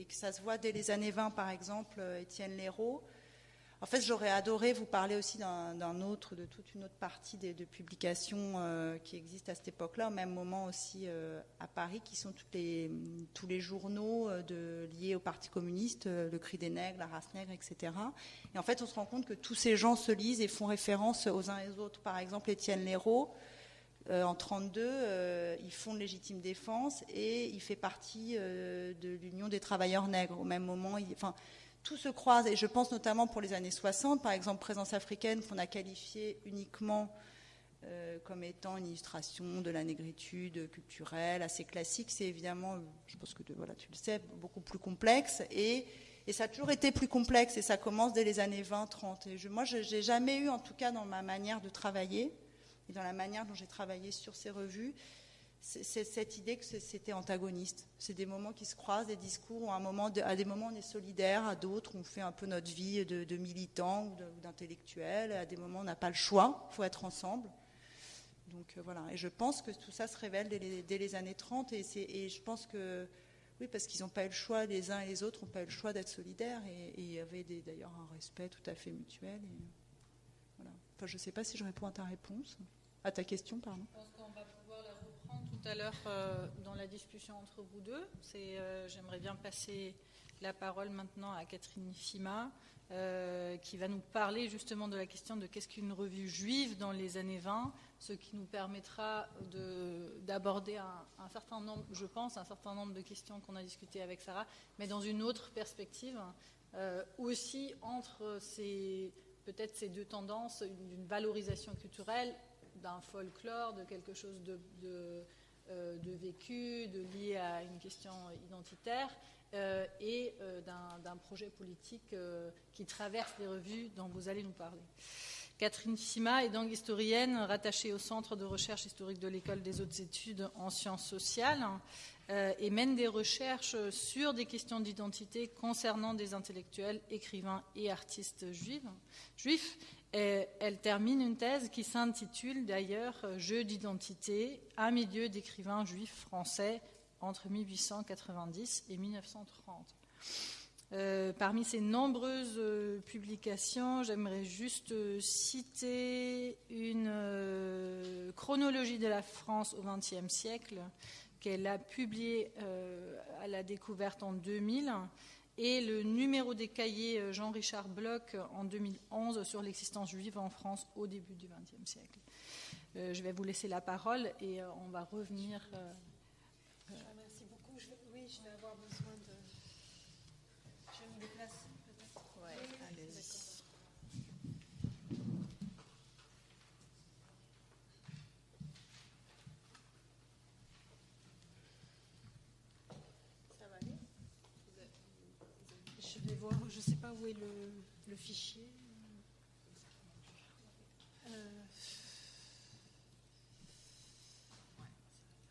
ça se voit dès les années 20, par exemple, Étienne Léraud. En fait, j'aurais adoré vous parler aussi de toute une autre partie de publications qui existent à cette époque-là, au même moment aussi à Paris, qui sont tous les journaux liés au Parti communiste, le Cri des Nègres, la Race Nègre, etc. Et en fait, on se rend compte que tous ces gens se lisent et font référence aux uns et aux autres. Par exemple, Étienne Léraud, en 1932, il fonde Légitime Défense et il fait partie de l'Union des travailleurs nègres. Au même moment, tout se croise, et je pense notamment pour les années 60, par exemple Présence africaine, qu'on a qualifiée uniquement comme étant une illustration de la négritude culturelle assez classique. C'est évidemment, je pense que tu le sais, beaucoup plus complexe, et ça a toujours été plus complexe, et ça commence dès les années 20-30. Et moi, je n'ai jamais eu, en tout cas dans ma manière de travailler, et dans la manière dont j'ai travaillé sur ces revues, c'est cette idée que c'était antagoniste. C'est des moments qui se croisent, des discours où à des moments on est solidaire, à d'autres on fait un peu notre vie de militant ou d'intellectuel, à des moments on n'a pas le choix, il faut être ensemble. Donc voilà, et je pense que tout ça se révèle dès les années 30, et je pense que, oui, parce qu'ils n'ont pas eu le choix, les uns et les autres n'ont pas eu le choix d'être solidaires, et il y avait d'ailleurs un respect tout à fait mutuel. Et voilà. Enfin, je ne sais pas si je réponds à ta question, pardon. Je pense qu'on va pouvoir la reprendre tout à l'heure dans la discussion entre vous deux. J'aimerais bien passer la parole maintenant à Catherine Fima, qui va nous parler justement de la question de qu'est-ce qu'une revue juive dans les années 20, ce qui nous permettra d'aborder un certain nombre, je pense, un certain nombre de questions qu'on a discutées avec Sarah, mais dans une autre perspective, aussi entre peut-être ces 2 tendances, d'une valorisation culturelle, d'un folklore, de quelque chose de vécu, lié à une question identitaire, et d'un projet politique qui traverse les revues dont vous allez nous parler. Catherine Sima est donc historienne rattachée au Centre de recherche historique de l'École des hautes études en sciences sociales et mène des recherches sur des questions d'identité concernant des intellectuels, écrivains et artistes juifs. Et elle termine une thèse qui s'intitule d'ailleurs « Jeu d'identité, un milieu d'écrivains juifs français entre 1890 et 1930 ». Parmi ces nombreuses publications, j'aimerais juste citer une chronologie de la France au XXe siècle qu'elle a publiée à la découverte en 2000 et le numéro des cahiers Jean-Richard Bloch en 2011 sur l'existence juive en France au début du XXe siècle. Je vais vous laisser la parole et on va revenir. Merci beaucoup. Je vais avoir besoin de... Je vais me déplacer peut-être. Oui, allez-y. Ça va aller? Je vais voir, je ne sais pas où est le fichier.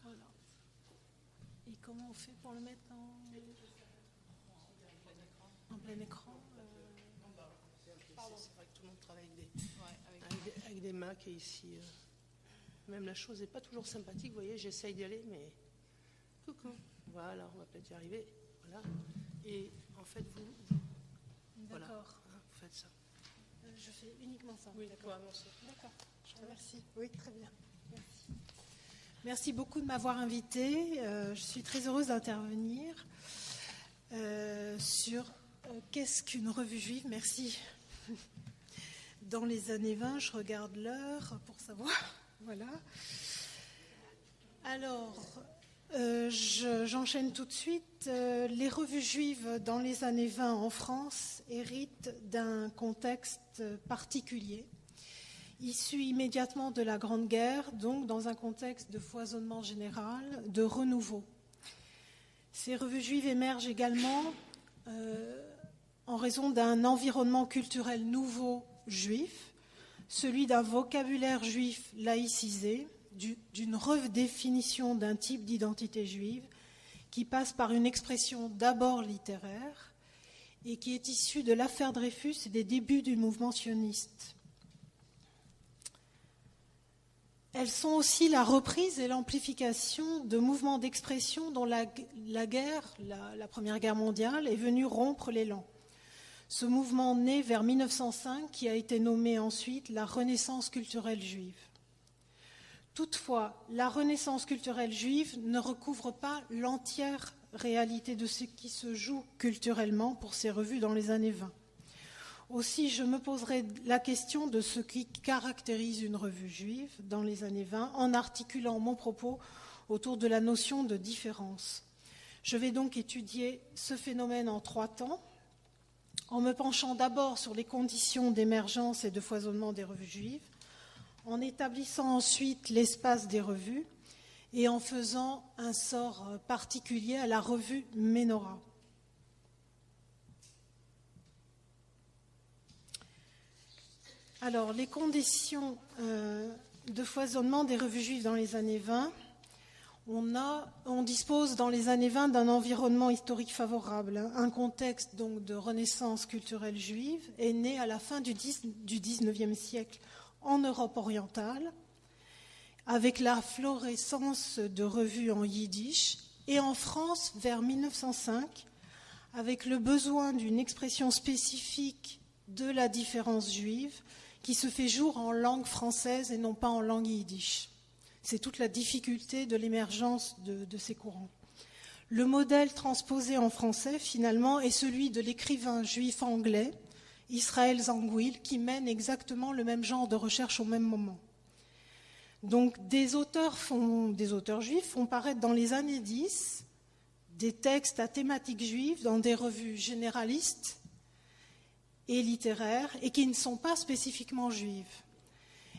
Voilà. Et comment on fait pour le mettre en plein écran? C'est vrai que tout le monde travaille avec des Macs et ici, même la chose n'est pas toujours sympathique. Vous voyez, j'essaye d'y aller, mais coucou. Voilà, on va peut-être y arriver. Voilà. Et en fait, vous voilà, D'accord. vous faites ça. Je fais uniquement ça. Oui, d'accord. avancer. D'accord, je vous remercie. Oui, très bien. Merci. Merci beaucoup de m'avoir invitée. Je suis très heureuse d'intervenir sur qu'est-ce qu'une revue juive. Merci. Dans les années 20, je regarde l'heure pour savoir. Voilà. Alors, j'enchaîne tout de suite. Les revues juives dans les années 20 en France héritent d'un contexte particulier, issu immédiatement de la Grande Guerre, donc dans un contexte de foisonnement général, de renouveau. Ces revues juives émergent également en raison d'un environnement culturel nouveau juif, celui d'un vocabulaire juif laïcisé, d'une redéfinition d'un type d'identité juive qui passe par une expression d'abord littéraire et qui est issue de l'affaire Dreyfus et des débuts du mouvement sioniste. Elles sont aussi la reprise et l'amplification de mouvements d'expression dont la Première Guerre mondiale, est venue rompre l'élan. Ce mouvement né vers 1905 qui a été nommé ensuite la Renaissance culturelle juive. Toutefois, la Renaissance culturelle juive ne recouvre pas l'entière réalité de ce qui se joue culturellement pour ces revues dans les années 20. Aussi, je me poserai la question de ce qui caractérise une revue juive dans les années 20 en articulant mon propos autour de la notion de différence. Je vais donc étudier ce phénomène en 3 temps, en me penchant d'abord sur les conditions d'émergence et de foisonnement des revues juives, en établissant ensuite l'espace des revues et en faisant un sort particulier à la revue Ménorah. Alors, les conditions de foisonnement des revues juives dans les années 20, on dispose dans les années 20 d'un environnement historique favorable. Un contexte donc de renaissance culturelle juive est né à la fin du XIXe siècle en Europe orientale, avec la florescence de revues en yiddish, et en France vers 1905, avec le besoin d'une expression spécifique de la différence juive qui se fait jour en langue française et non pas en langue yiddish. C'est toute la difficulté de l'émergence de ces courants. Le modèle transposé en français, finalement, est celui de l'écrivain juif anglais, Israël Zangwill, qui mène exactement le même genre de recherche au même moment. Donc, des auteurs juifs font paraître dans les années 10 des textes à thématique juive dans des revues généralistes et littéraires et qui ne sont pas spécifiquement juives.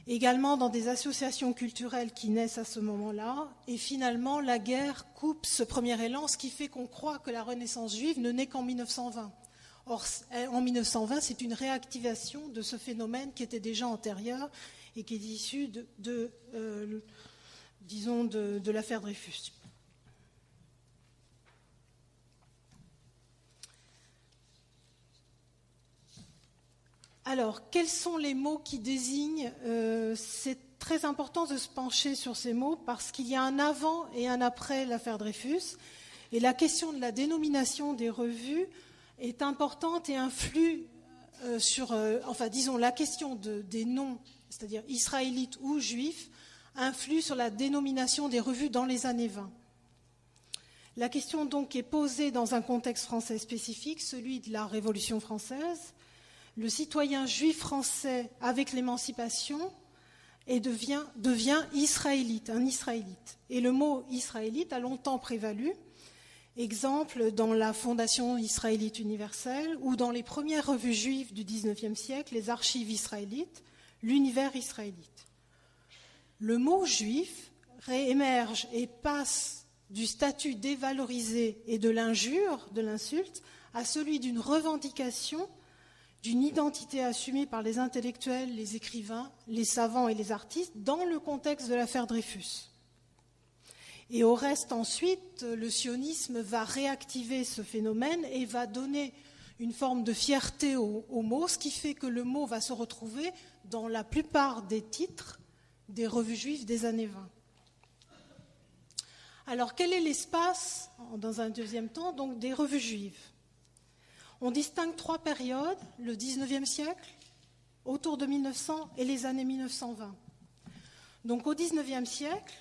Également dans des associations culturelles qui naissent à ce moment-là. Et finalement, la guerre coupe ce premier élan, ce qui fait qu'on croit que la Renaissance juive ne naît qu'en 1920. Or, en 1920, c'est une réactivation de ce phénomène qui était déjà antérieur et qui est issu de l'affaire Dreyfus. Alors, quels sont les mots qui désignent c'est très important de se pencher sur ces mots parce qu'il y a un avant et un après l'affaire Dreyfus. Et la question de la dénomination des revues est importante et influe sur... la question des noms, c'est-à-dire israélites ou juifs, influe sur la dénomination des revues dans les années 20. La question donc est posée dans un contexte français spécifique, celui de la Révolution française. Le citoyen juif français, avec l'émancipation, devient israélite, un israélite. Et le mot israélite a longtemps prévalu. Exemple dans la Fondation israélite universelle ou dans les premières revues juives du XIXe siècle, les archives israélites, l'univers israélite. Le mot juif réémerge et passe du statut dévalorisé et de l'injure, de l'insulte, à celui d'une revendication d'une identité assumée par les intellectuels, les écrivains, les savants et les artistes dans le contexte de l'affaire Dreyfus. Et au reste, ensuite, le sionisme va réactiver ce phénomène et va donner une forme de fierté au mot, ce qui fait que le mot va se retrouver dans la plupart des titres des revues juives des années 20. Alors, quel est l'espace, dans un deuxième temps, donc, des revues juives ? On distingue 3 périodes, le XIXe siècle, autour de 1900 et les années 1920. Donc au XIXe siècle,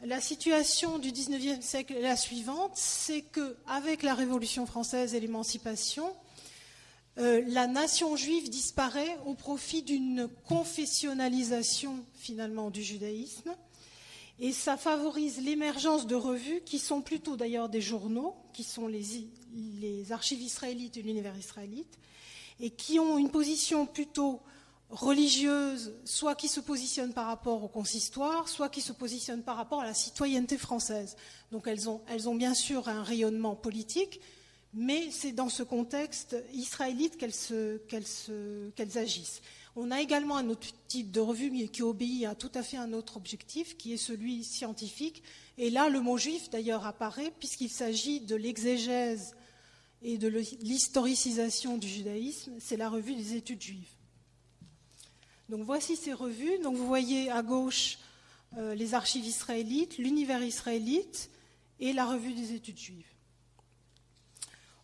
la situation du XIXe siècle est la suivante, c'est qu'avec la Révolution française et l'émancipation, la nation juive disparaît au profit d'une confessionnalisation finalement du judaïsme. Et ça favorise l'émergence de revues qui sont plutôt d'ailleurs des journaux, qui sont les archives israélites et l'univers israélite, et qui ont une position plutôt religieuse, soit qui se positionnent par rapport au consistoire, soit qui se positionnent par rapport à la citoyenneté française. Donc elles ont bien sûr un rayonnement politique, mais c'est dans ce contexte israélite qu'elles agissent. On a également un autre type de revue mais qui obéit à tout à fait un autre objectif, qui est celui scientifique. Et là, le mot juif, d'ailleurs, apparaît puisqu'il s'agit de l'exégèse et de l'historicisation du judaïsme. C'est la revue des études juives. Donc voici ces revues. Donc vous voyez à gauche les archives israélites, l'univers israélite et la revue des études juives.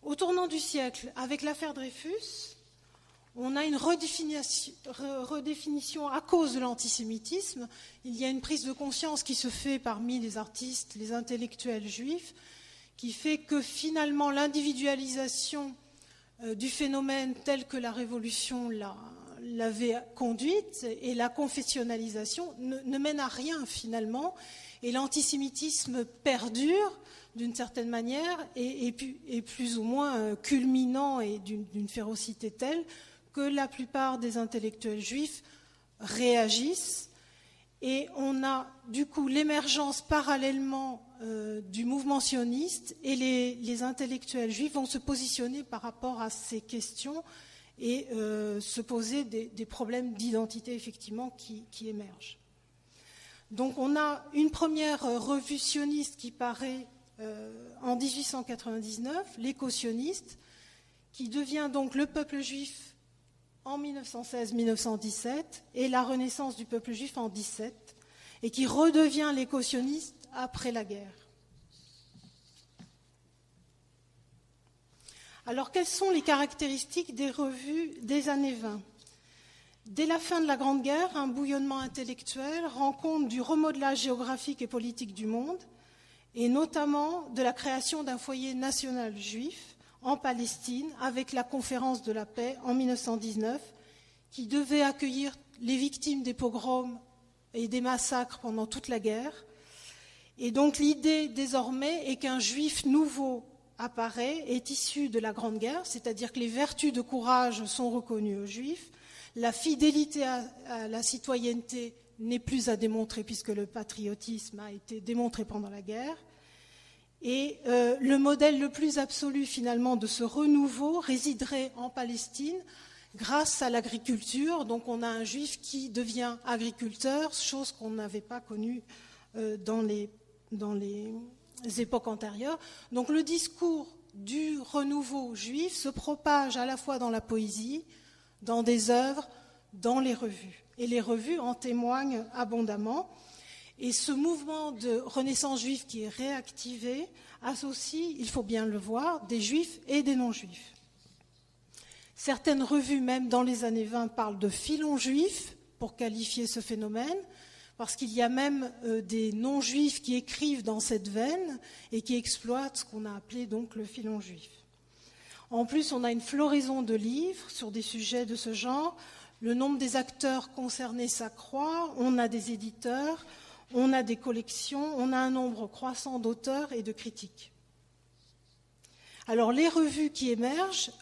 Au tournant du siècle, avec l'affaire Dreyfus, on a une redéfinition à cause de l'antisémitisme. Il y a une prise de conscience qui se fait parmi les artistes, les intellectuels juifs, qui fait que finalement l'individualisation du phénomène tel que la Révolution l'avait conduite et la confessionnalisation ne mène à rien finalement. Et l'antisémitisme perdure d'une certaine manière et plus ou moins culminant et d'une férocité telle que la plupart des intellectuels juifs réagissent. Et on a du coup l'émergence parallèlement du mouvement sioniste et les intellectuels juifs vont se positionner par rapport à ces questions et se poser des problèmes d'identité effectivement qui émergent. Donc on a une première revue sioniste qui paraît en 1899, l'éco-sioniste, qui devient donc le peuple juif en 1916-1917 et la renaissance du peuple juif en 1917 et qui redevient l'éco-sioniste après la guerre. Alors quelles sont les caractéristiques des revues des années 20 ? Dès la fin de la Grande Guerre, un bouillonnement intellectuel rend compte du remodelage géographique et politique du monde et notamment de la création d'un foyer national juif en Palestine, avec la conférence de la paix en 1919, qui devait accueillir les victimes des pogroms et des massacres pendant toute la guerre. Et donc l'idée désormais est qu'un juif nouveau apparaît, est issu de la Grande Guerre, c'est-à-dire que les vertus de courage sont reconnues aux juifs, la fidélité à la citoyenneté n'est plus à démontrer puisque le patriotisme a été démontré pendant la guerre, Et le modèle le plus absolu finalement de ce renouveau résiderait en Palestine grâce à l'agriculture. Donc on a un juif qui devient agriculteur, chose qu'on n'avait pas connue dans les époques antérieures. Donc le discours du renouveau juif se propage à la fois dans la poésie, dans des œuvres, dans les revues. Et les revues en témoignent abondamment. Et ce mouvement de renaissance juive qui est réactivé associe, il faut bien le voir, des juifs et des non-juifs. Certaines revues, même dans les années 20, parlent de filon juif pour qualifier ce phénomène, parce qu'il y a même des non-juifs qui écrivent dans cette veine et qui exploitent ce qu'on a appelé donc le filon juif. En plus, on a une floraison de livres sur des sujets de ce genre. Le nombre des acteurs concernés s'accroît, on a des éditeurs, on a des collections, on a un nombre croissant d'auteurs et de critiques. Alors les revues qui émergent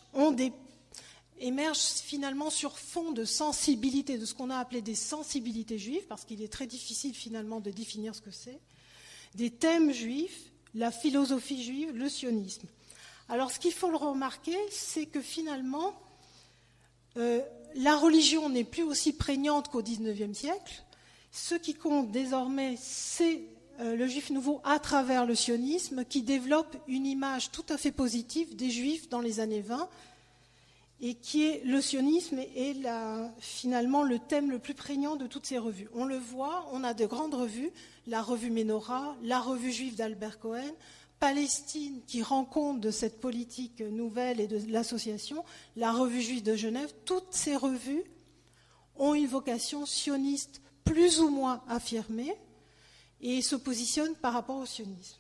émergent finalement sur fond de sensibilité, de ce qu'on a appelé des sensibilités juives, parce qu'il est très difficile finalement de définir ce que c'est, des thèmes juifs, la philosophie juive, le sionisme. Alors ce qu'il faut le remarquer, c'est que finalement, la religion n'est plus aussi prégnante qu'au XIXe siècle. Ce qui compte désormais, c'est le juif nouveau à travers le sionisme, qui développe une image tout à fait positive des juifs dans les années 20, et qui est le sionisme est finalement le thème le plus prégnant de toutes ces revues. On le voit, on a de grandes revues, la revue Ménorah, la revue juive d'Albert Cohen, Palestine qui rend compte de cette politique nouvelle et de l'association, la revue juive de Genève. Toutes ces revues ont une vocation sioniste plus ou moins affirmée et se positionnent par rapport au sionisme.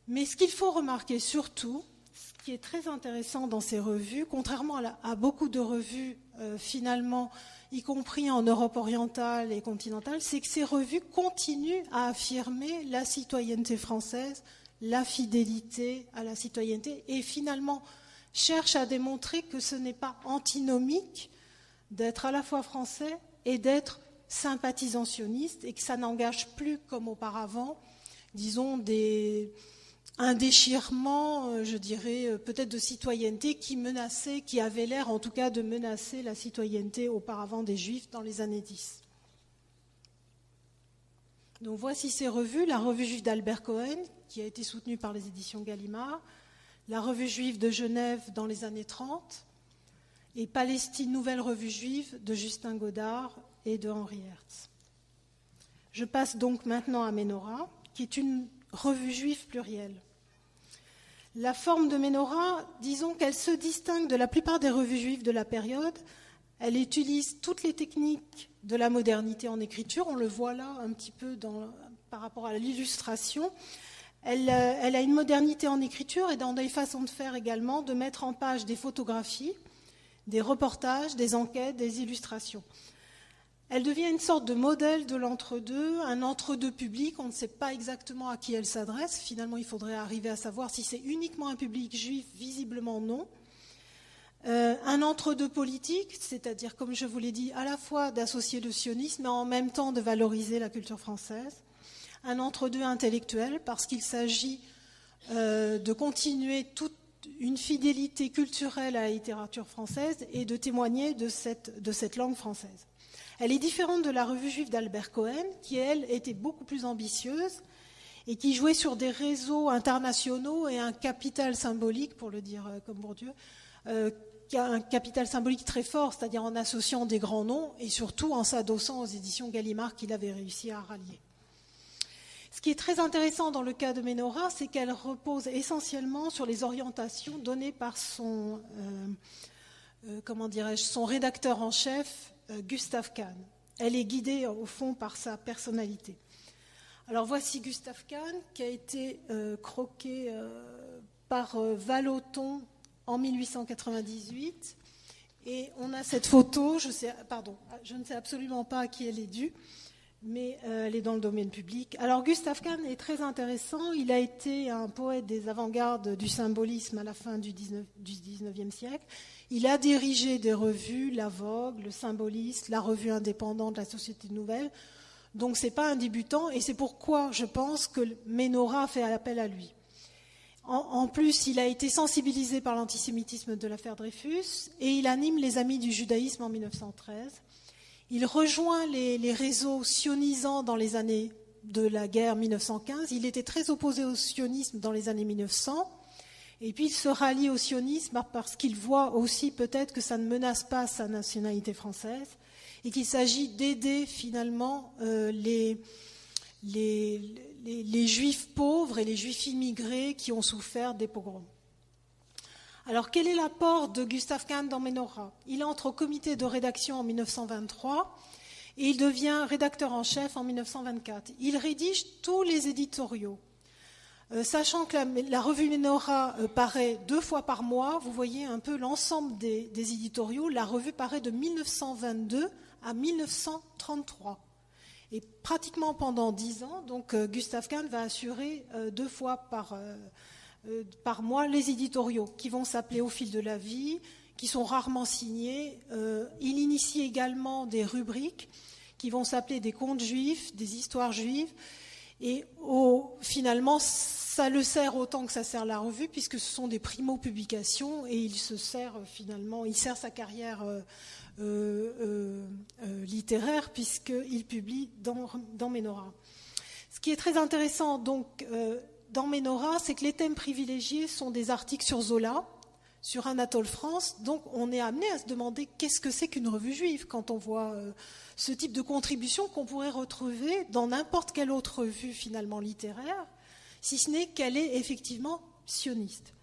Mais ce qu'il faut remarquer surtout, ce qui est très intéressant dans ces revues, contrairement à beaucoup de revues finalement, y compris en Europe orientale et continentale, c'est que ces revues continuent à affirmer la citoyenneté française, la fidélité à la citoyenneté, et finalement cherchent à démontrer que ce n'est pas antinomique d'être à la fois français et d'être sympathisant sioniste, et que ça n'engage plus comme auparavant, disons, un déchirement, je dirais, peut-être de citoyenneté qui menaçait, qui avait l'air en tout cas de menacer la citoyenneté auparavant des Juifs dans les années 10. Donc voici ces revues, la revue juive d'Albert Cohen, qui a été soutenue par les éditions Gallimard, la revue juive de Genève dans les années 30, et Palestine, nouvelle revue juive de Justin Godard et de Henri Hertz. Je passe donc maintenant à Ménorah, qui est une revue juive plurielle. La forme de Ménorah, disons qu'elle se distingue de la plupart des revues juives de la période. Elle utilise toutes les techniques de la modernité en écriture. On le voit là un petit peu par rapport à l'illustration. Elle a une modernité en écriture et dans des façons de faire également, de mettre en page des photographies, des reportages, des enquêtes, des illustrations. Elle devient une sorte de modèle de l'entre-deux, un entre-deux public. On ne sait pas exactement à qui elle s'adresse. Finalement, il faudrait arriver à savoir si c'est uniquement un public juif, visiblement non. Un entre-deux politique, c'est-à-dire, comme je vous l'ai dit, à la fois d'associer le sionisme, mais en même temps de valoriser la culture française. Un entre-deux intellectuel, parce qu'il s'agit de continuer toute une fidélité culturelle à la littérature française et de témoigner de cette langue française. Elle est différente de la revue juive d'Albert Cohen, qui, elle, était beaucoup plus ambitieuse et qui jouait sur des réseaux internationaux et un capital symbolique, pour le dire comme Bourdieu, qui a un capital symbolique très fort, c'est-à-dire en associant des grands noms et surtout en s'adossant aux éditions Gallimard qu'il avait réussi à rallier. Ce qui est très intéressant dans le cas de Ménorah, c'est qu'elle repose essentiellement sur les orientations données par son rédacteur en chef, Gustave Kahn. Elle est guidée au fond par sa personnalité. Alors voici Gustave Kahn qui a été croqué par Vallotton en 1898 et on a cette photo, je ne sais absolument pas à qui elle est due, mais elle est dans le domaine public. Alors Gustave Kahn est très intéressant, il a été un poète des avant-gardes du symbolisme à la fin du 19e siècle. Il a dirigé des revues, la Vogue, le Symboliste, la revue indépendante, la Société Nouvelle, Donc ce n'est pas un débutant, et c'est pourquoi je pense que Ménora fait appel à lui. En plus, il a été sensibilisé par l'antisémitisme de l'affaire Dreyfus, et il anime les Amis du judaïsme en 1913. Il rejoint les réseaux sionisants dans les années de la guerre 1915. Il était très opposé au sionisme dans les années 1900. Et puis il se rallie au sionisme parce qu'il voit aussi peut-être que ça ne menace pas sa nationalité française et qu'il s'agit d'aider finalement les juifs pauvres et les juifs immigrés qui ont souffert des pogroms. Alors quel est l'apport de Gustav Kahn dans Ménora ? Il entre au comité de rédaction en 1923 et il devient rédacteur en chef en 1924. Il rédige tous les éditoriaux. Sachant que la revue Ménora paraît 2 fois par mois, vous voyez un peu l'ensemble des éditoriaux. La revue paraît de 1922 à 1933. Et pratiquement pendant 10 ans, donc Gustav Kahn va assurer 2 fois par mois les éditoriaux qui vont s'appeler Au fil de la vie, qui sont rarement signés. Il initie également des rubriques qui vont s'appeler des contes juifs, des histoires juives. Et finalement, ça le sert autant que ça sert la revue, puisque ce sont des primo-publications, et il sert sa carrière littéraire, puisqu'il publie dans Ménora. Ce qui est très intéressant donc, dans Ménora, c'est que les thèmes privilégiés sont des articles sur Zola, sur Anatole France. Donc on est amené à se demander qu'est-ce que c'est qu'une revue juive quand on voit ce type de contribution qu'on pourrait retrouver dans n'importe quelle autre revue finalement littéraire, si ce n'est qu'elle est effectivement sioniste.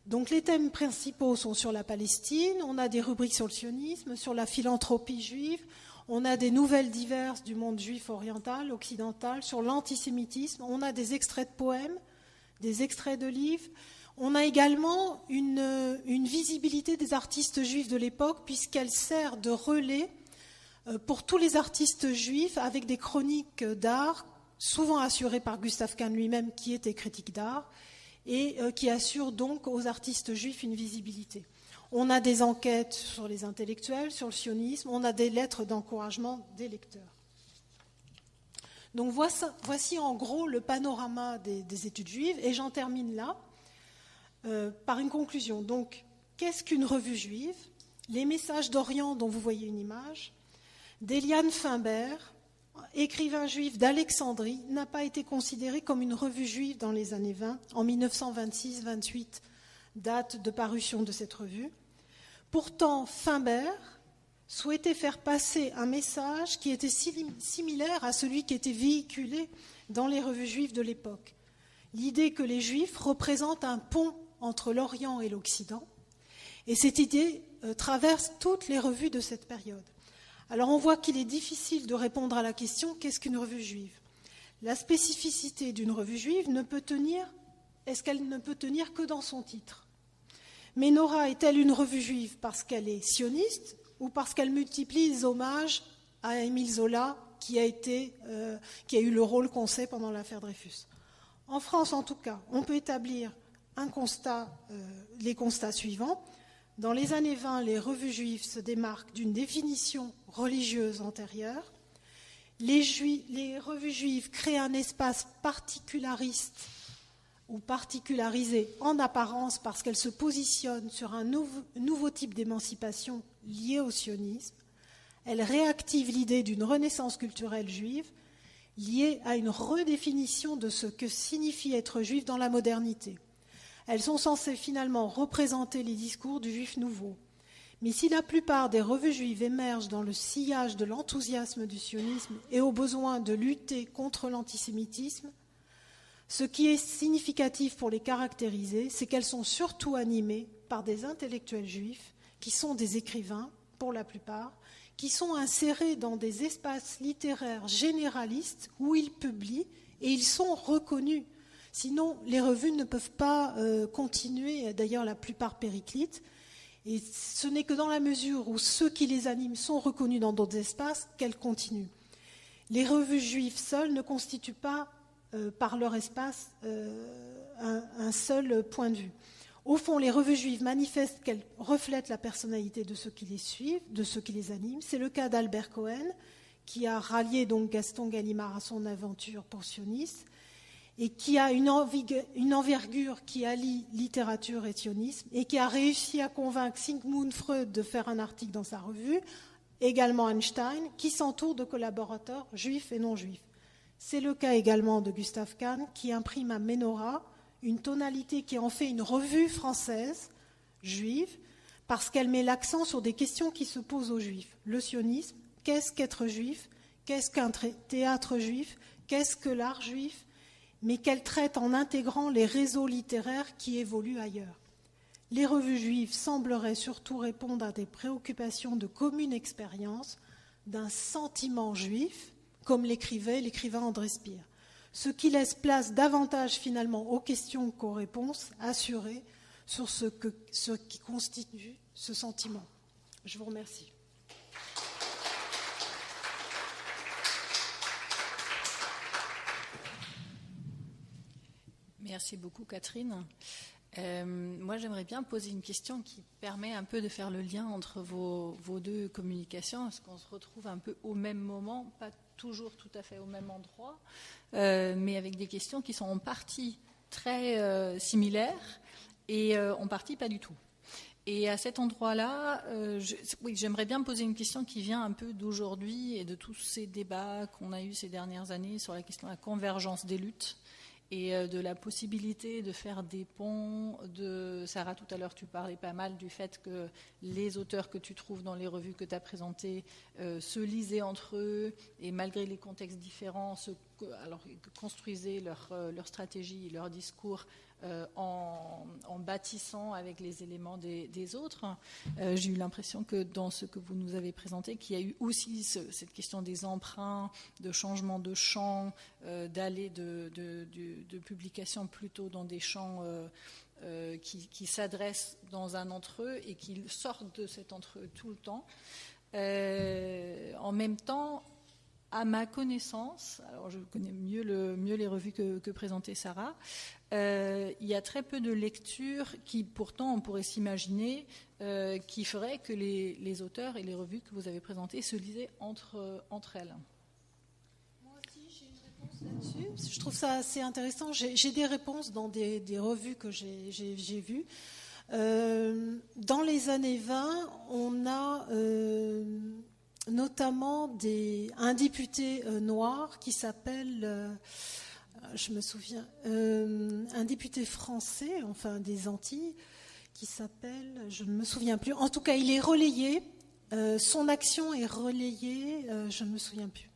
Donc les thèmes principaux sont sur la Palestine, on a des rubriques sur le sionisme, sur la philanthropie juive, on a des nouvelles diverses du monde juif oriental, occidental, sur l'antisémitisme, on a des extraits de poèmes, des extraits de livres. On a également une visibilité des artistes juifs de l'époque, puisqu'elle sert de relais pour tous les artistes juifs avec des chroniques d'art, souvent assurées par Gustav Kahn lui-même, qui était critique d'art, et qui assure donc aux artistes juifs une visibilité. On a des enquêtes sur les intellectuels, sur le sionisme, on a des lettres d'encouragement des lecteurs. Donc voici en gros le panorama des études juives, et j'en termine là. Par une conclusion. Donc, qu'est-ce qu'une revue juive ? Les messages d'Orient dont vous voyez une image, d'Eliane Finbert, écrivain juif d'Alexandrie, n'a pas été considéré comme une revue juive dans les années 20, en 1926-28, date de parution de cette revue. Pourtant, Finbert souhaitait faire passer un message qui était similaire à celui qui était véhiculé dans les revues juives de l'époque. L'idée que les Juifs représentent un pont entre l'Orient et l'Occident. Et cette idée traverse toutes les revues de cette période. Alors on voit qu'il est difficile de répondre à la question « qu'est-ce qu'une revue juive ?» La spécificité d'une revue juive est-ce qu'elle ne peut tenir que dans son titre ? Ménora est-elle une revue juive parce qu'elle est sioniste ou parce qu'elle multiplie les hommages à Émile Zola qui a eu le rôle qu'on sait pendant l'affaire Dreyfus ? En France, en tout cas, on peut établir les constats suivants. Dans les années 20, les revues juives se démarquent d'une définition religieuse antérieure. Les revues juives créent un espace particulariste ou particularisé en apparence parce qu'elles se positionnent sur un nouveau type d'émancipation lié au sionisme. Elles réactivent l'idée d'une renaissance culturelle juive liée à une redéfinition de ce que signifie être juif dans la modernité. Elles sont censées finalement représenter les discours du juif nouveau. Mais si la plupart des revues juives émergent dans le sillage de l'enthousiasme du sionisme et au besoin de lutter contre l'antisémitisme, ce qui est significatif pour les caractériser, c'est qu'elles sont surtout animées par des intellectuels juifs qui sont des écrivains, pour la plupart, qui sont insérés dans des espaces littéraires généralistes où ils publient et ils sont reconnus. Sinon, les revues ne peuvent pas continuer, d'ailleurs la plupart périclitent, et ce n'est que dans la mesure où ceux qui les animent sont reconnus dans d'autres espaces qu'elles continuent. Les revues juives seules ne constituent pas, par leur espace, un seul point de vue. Au fond, les revues juives manifestent qu'elles reflètent la personnalité de ceux qui les suivent, de ceux qui les animent. C'est le cas d'Albert Cohen, qui a rallié donc Gaston Gallimard à son aventure pour sionisme, et qui a une envergure qui allie littérature et sionisme, et qui a réussi à convaincre Sigmund Freud de faire un article dans sa revue, également Einstein, qui s'entoure de collaborateurs juifs et non juifs. C'est le cas également de Gustave Kahn, qui imprime à Ménora une tonalité qui en fait une revue française, juive, parce qu'elle met l'accent sur des questions qui se posent aux juifs. Le sionisme, qu'est-ce qu'être juif? Qu'est-ce qu'un théâtre juif? Qu'est-ce que l'art juif? Mais qu'elle traite en intégrant les réseaux littéraires qui évoluent ailleurs. Les revues juives sembleraient surtout répondre à des préoccupations de commune expérience, d'un sentiment juif, comme l'écrivait l'écrivain André Spire, ce qui laisse place davantage finalement aux questions qu'aux réponses assurées sur ce qui constitue ce sentiment. Je vous remercie. Merci beaucoup, Catherine. Moi, j'aimerais bien poser une question qui permet un peu de faire le lien entre vos deux communications, parce qu'on se retrouve un peu au même moment, pas toujours tout à fait au même endroit, mais avec des questions qui sont en partie très similaires et en partie pas du tout. Et à cet endroit-là, j'aimerais bien poser une question qui vient un peu d'aujourd'hui et de tous ces débats qu'on a eus ces dernières années sur la question de la convergence des luttes et de la possibilité de faire des ponts. Sarah, tout à l'heure, tu parlais pas mal du fait que les auteurs que tu trouves dans les revues que tu as présentées se lisaient entre eux et malgré les contextes différents, construisaient leur stratégie, leur discours en bâtissant avec les éléments des autres. J'ai eu l'impression que dans ce que vous nous avez présenté, qu'il y a eu aussi cette question des emprunts, de changement de champ, d'aller de publication plutôt dans des champs qui s'adressent dans un entre-eux et qui sortent de cet entre-eux tout le temps. En même temps, à ma connaissance, alors je connais mieux les revues que présentait Sarah, il y a très peu de lectures qui, pourtant, on pourrait s'imaginer, qui feraient que les auteurs et les revues que vous avez présentées se lisaient entre elles. Moi aussi, j'ai une réponse là-dessus. Je trouve ça assez intéressant. J'ai des réponses dans des revues que j'ai vues. Dans les années 20, on a notamment un député noir qui s'appelle, je me souviens, un député français, enfin des Antilles, qui s'appelle, je ne me souviens plus. En tout cas, il est relayé, son action est relayée, je ne me souviens plus.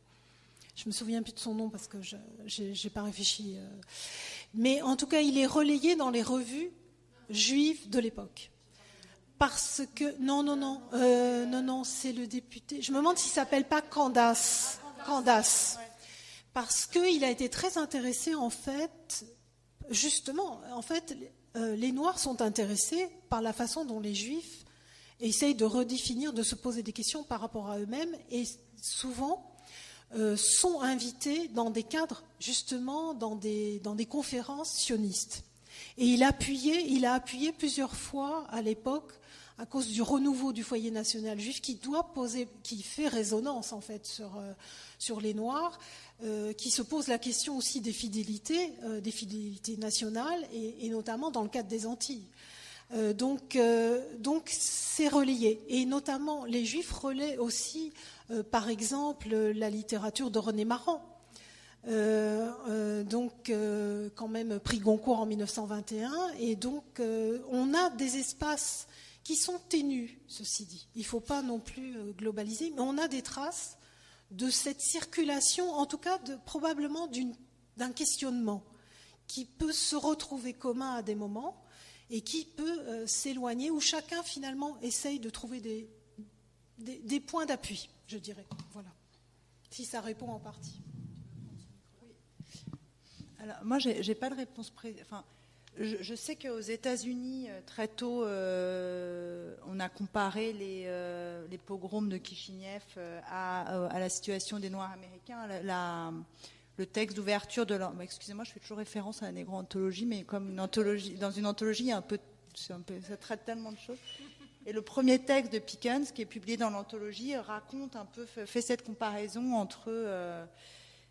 Je me souviens plus de son nom parce que j'ai pas réfléchi. Mais en tout cas, il est relayé dans les revues juives de l'époque. Parce que non, c'est le député. Je me demande s'il s'appelle pas Candace. Parce qu'il a été très intéressé en fait, justement, les Noirs sont intéressés par la façon dont les Juifs essayent de redéfinir, de se poser des questions par rapport à eux-mêmes, et souvent sont invités dans des cadres, justement, dans des conférences sionistes. Et il a appuyé plusieurs fois à l'époque, à cause du renouveau du foyer national juif, qui fait résonance en fait sur les Noirs, qui se pose la question aussi des fidélités nationales, et notamment dans le cadre des Antilles. Donc c'est relayé. Et notamment, les Juifs relaient aussi, par exemple, la littérature de René Maran. Quand même prix Goncourt en 1921. Et donc, on a des espaces qui sont ténus, ceci dit. Il ne faut pas non plus globaliser, mais on a des traces de cette circulation, en tout cas probablement d'un questionnement qui peut se retrouver commun à des moments et qui peut s'éloigner, où chacun finalement essaye de trouver des points d'appui, je dirais. Voilà. Si ça répond en partie. Alors, moi, j'ai pas de réponse enfin, je sais qu'aux États-Unis, très tôt, on a comparé les pogroms de Kishinev à la situation des Noirs américains. Le texte d'ouverture de leur... Excusez-moi, je fais toujours référence à la négro-anthologie, mais comme dans une anthologie, ça traite tellement de choses. Et le premier texte de Pickens, qui est publié dans l'anthologie, raconte un peu, fait cette comparaison entre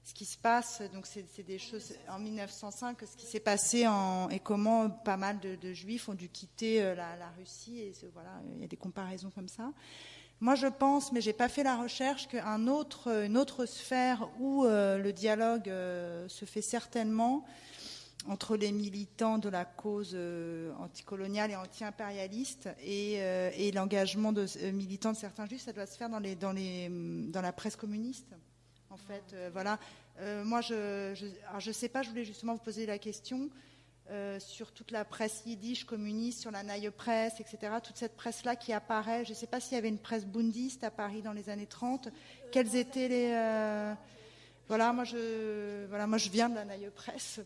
ce qui se passe, donc c'est des choses en 1905, ce qui s'est passé et comment pas mal de Juifs ont dû quitter la Russie, et voilà, il y a des comparaisons comme ça. Moi, je pense, mais j'ai pas fait la recherche, qu'une autre sphère où le dialogue se fait certainement entre les militants de la cause anticoloniale et anti-impérialiste et l'engagement militant de certains juifs, ça doit se faire dans la presse communiste. En fait, voilà. Moi, je sais pas. Je voulais justement vous poser la question sur toute la presse yiddish communiste, sur la Neue Presse, etc. Toute cette presse-là qui apparaît. Je ne sais pas s'il y avait une presse bundiste à Paris dans les années 30. Quels étaient les voilà, moi je viens de la Neue Presse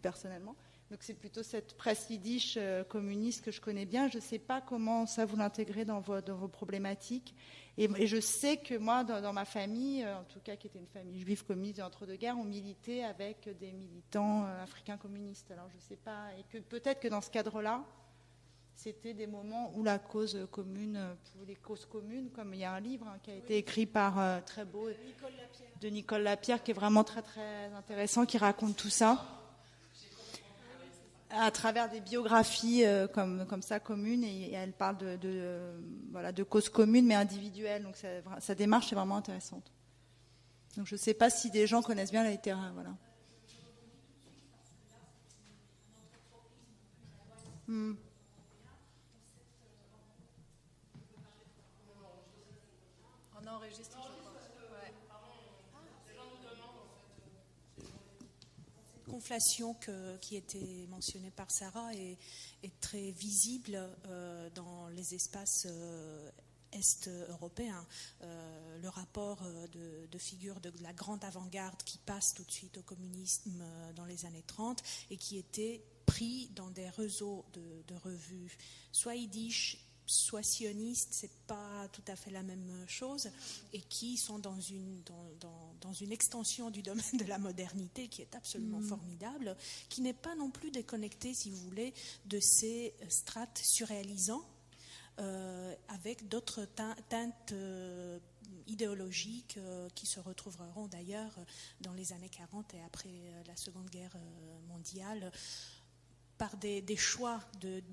personnellement. Donc c'est plutôt cette presse yiddish communiste que je connais bien. Je ne sais pas comment ça vous l'intégrez dans vos problématiques. Et je sais que moi, dans ma famille, en tout cas qui était une famille juive communiste entre-deux-guerres, on militait avec des militants africains communistes. Alors je ne sais pas, et que peut-être que dans ce cadre-là, c'était des moments où la cause commune, pour les causes communes, comme il y a un livre qui a été écrit par très beau de Nicole Lapierre, qui est vraiment très très intéressant, qui raconte tout ça à travers des biographies comme ça communes, et elle parle de causes communes mais individuelles. Donc sa démarche est vraiment intéressante. Donc je ne sais pas si des gens connaissent bien la littérature. Voilà. On enregistre, je crois. Ouais. Conflation qui était mentionnée par Sarah est très visible dans les espaces est-européens. Le rapport de figures de la grande avant-garde qui passe tout de suite au communisme dans les années 30 et qui était pris dans des réseaux de revues, soit yiddish, soit sionistes, c'est pas tout à fait la même chose, et qui sont dans une extension du domaine de la modernité qui est absolument formidable, qui n'est pas non plus déconnectée, si vous voulez, de ces strates surréalisants, avec d'autres teintes idéologiques qui se retrouveront d'ailleurs dans les années 40 et après la Seconde Guerre mondiale, par des choix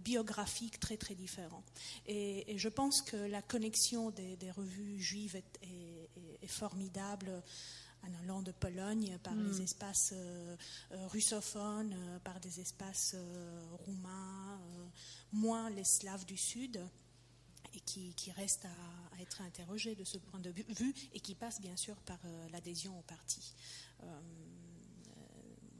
biographiques très très différents. Et je pense que la connexion des revues juives est formidable en allant de Pologne par les espaces russophones, par des espaces roumains, moins les Slaves du Sud, et qui restent à être interrogés de ce point de vue, et qui passe bien sûr par l'adhésion au parti.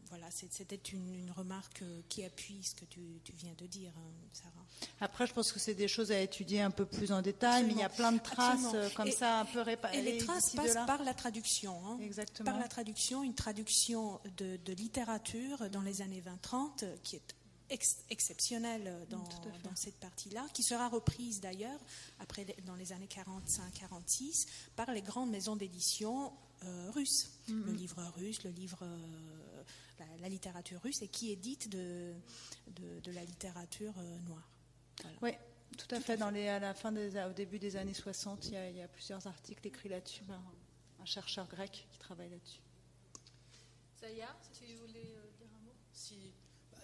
Voilà, c'était une remarque qui appuie ce que tu viens de dire, Sarah. Après, je pense que c'est des choses à étudier un peu plus en détail, mais il y a plein de traces comme ça, un peu réparées. Et les traces passent par la traduction. Hein. Exactement. Par la traduction, une traduction de littérature dans les années 20-30, qui est exceptionnelle dans cette partie-là, qui sera reprise d'ailleurs après dans les années 45-46 par les grandes maisons d'édition russes. Le livre russe, la littérature russe, et qui édite de la littérature noire. Voilà. Oui, tout à fait. Au début des années 60, il y a plusieurs articles écrits là-dessus par un chercheur grec qui travaille là-dessus. Zaya, si tu voulais dire un mot.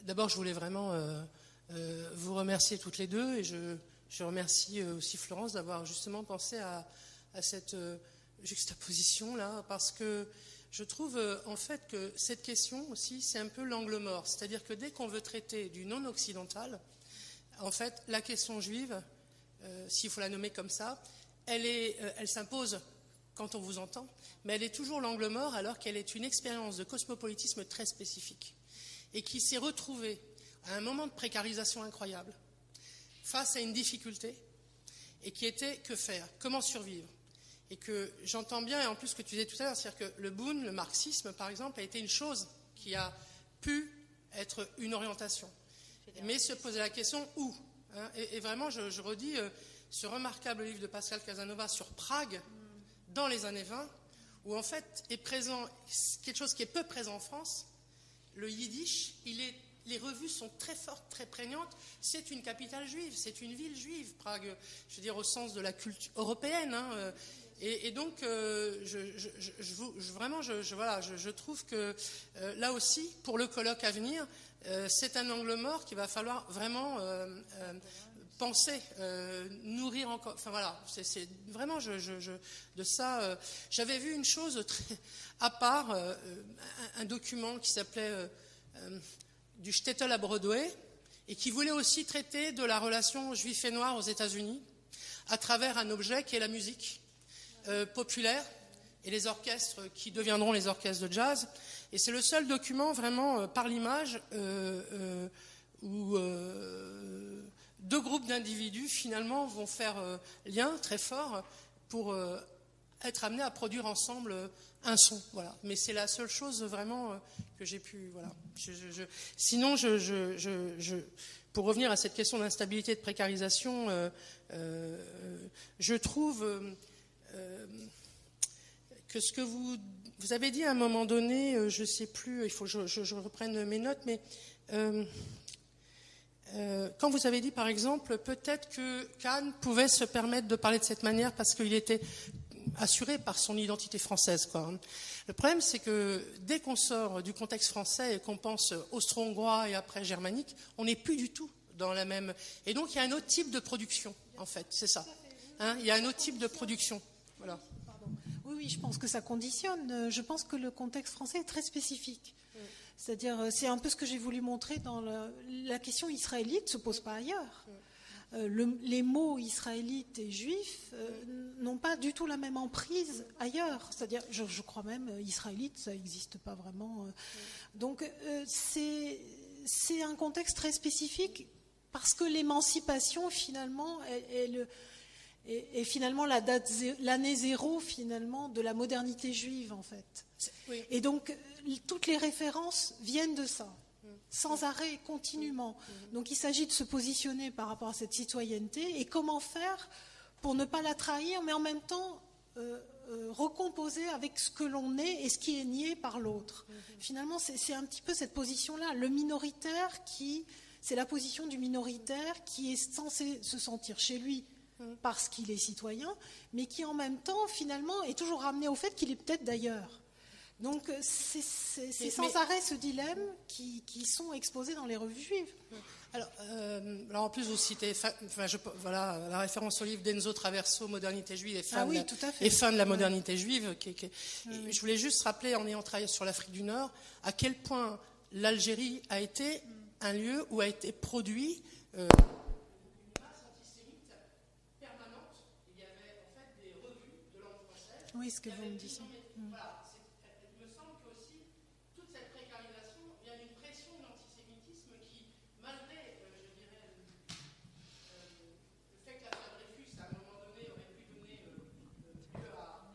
D'abord, je voulais vraiment vous remercier toutes les deux, et je remercie aussi Florence d'avoir justement pensé à cette juxtaposition-là, parce que je trouve en fait que cette question aussi, c'est un peu l'angle mort. C'est-à-dire que dès qu'on veut traiter du non-occidental, en fait, la question juive, s'il faut la nommer comme ça, elle s'impose quand on vous entend, mais elle est toujours l'angle mort, alors qu'elle est une expérience de cosmopolitisme très spécifique, et qui s'est retrouvée à un moment de précarisation incroyable, face à une difficulté, et qui était que faire, comment survivre. Et que j'entends bien, et en plus ce que tu disais tout à l'heure, c'est-à-dire que le Bund, le marxisme par exemple, a été une chose qui a pu être une orientation. Mais se poser la question où, hein, et vraiment, je redis ce remarquable livre de Pascal Casanova sur Prague, dans les années 20, où en fait est présent quelque chose qui est peu présent en France. Le yiddish, il est les revues sont très fortes, très prégnantes. C'est une capitale juive, c'est une ville juive, Prague, je veux dire au sens de la culture européenne. Hein, et donc, je trouve que là aussi, pour le colloque à venir, c'est un angle mort qu'il va falloir vraiment penser, nourrir encore. Enfin voilà, c'est vraiment de ça. J'avais vu une chose très à part, un document qui s'appelait du shtetl à Broadway et qui voulait aussi traiter de la relation juif et noir aux États-Unis à travers un objet qui est la musique populaire et les orchestres qui deviendront les orchestres de jazz. Et c'est le seul document vraiment par l'image où deux groupes d'individus finalement vont faire lien très fort pour être amenés à produire ensemble un son. Voilà. Mais c'est la seule chose vraiment que j'ai pu. Voilà. Sinon, pour revenir à cette question d'instabilité et de précarisation, je trouve que ce que vous avez dit à un moment donné, je ne sais plus, il faut que je reprenne mes notes, mais quand vous avez dit par exemple, peut-être que Kahn pouvait se permettre de parler de cette manière parce qu'il était assuré par son identité française, quoi. Le problème, c'est que dès qu'on sort du contexte français et qu'on pense austro-hongrois et après germanique, on n'est plus du tout dans la même... Et donc, il y a un autre type de production, en fait, c'est ça. Hein, il y a un autre type de production. Voilà. Oui, je pense que ça conditionne. Je pense que le contexte français est très spécifique. C'est-à-dire, c'est un peu ce que j'ai voulu montrer dans la question israélite ne se pose pas ailleurs. Les mots israélites et juifs n'ont pas du tout la même emprise ailleurs. C'est-à-dire, je crois même, israélite, ça n'existe pas vraiment. Donc, c'est un contexte très spécifique parce que l'émancipation, finalement, est finalement l'année zéro, finalement, de la modernité juive, en fait. Oui. Et donc, toutes les références viennent de ça. Sans arrêt, continuellement. Donc il s'agit de se positionner par rapport à cette citoyenneté et comment faire pour ne pas la trahir, mais en même temps recomposer avec ce que l'on est et ce qui est nié par l'autre. Finalement, c'est un petit peu cette position-là. Le minoritaire, c'est la position du minoritaire qui est censé se sentir chez lui parce qu'il est citoyen, mais qui en même temps, finalement, est toujours ramené au fait qu'il est peut-être d'ailleurs. Donc, c'est sans arrêt ce dilemme qui sont exposés dans les revues juives. Alors en plus, vous citez la référence au livre d'Enzo Traverso, Modernité juive et fin, de la modernité juive. Je voulais juste rappeler, en ayant travaillé sur l'Afrique du Nord, à quel point l'Algérie a été un lieu où a été produit une masse antisémite permanente. Il y avait en fait des revues de langue française. Oui, ce que vous me dites. Voilà. Il me semble qu'aussi, toute cette précarisation vient d'une pression de l'antisémitisme qui, malgré, je dirais, le fait que l'affaire Dreyfus, à un moment donné, aurait pu donner lieu à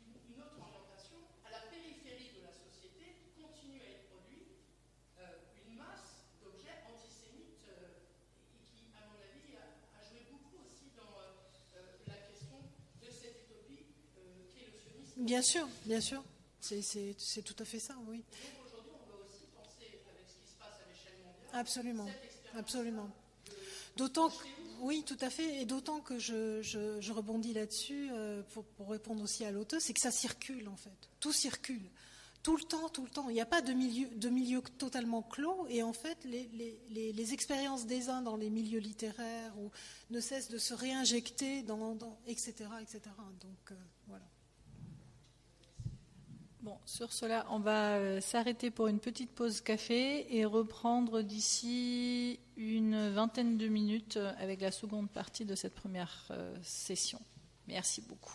une autre orientation, à la périphérie de la société, continue à être produite une masse d'objets antisémites et qui, à mon avis, a joué beaucoup aussi dans la question de cette utopie. Bien sûr. C'est tout à fait ça, oui. Donc aujourd'hui, on doit aussi penser avec ce qui se passe à l'échelle mondiale. Absolument. D'autant que, oui, tout à fait. Et d'autant que je rebondis là-dessus pour répondre aussi à l'auteur, c'est que ça circule en fait. Tout circule. Tout le temps. Il n'y a pas de milieu totalement clos. Et en fait, les expériences des uns dans les milieux littéraires ne cessent de se réinjecter etc. Donc, voilà. Bon, sur cela, on va s'arrêter pour une petite pause café et reprendre d'ici une vingtaine de minutes avec la seconde partie de cette première session. Merci beaucoup.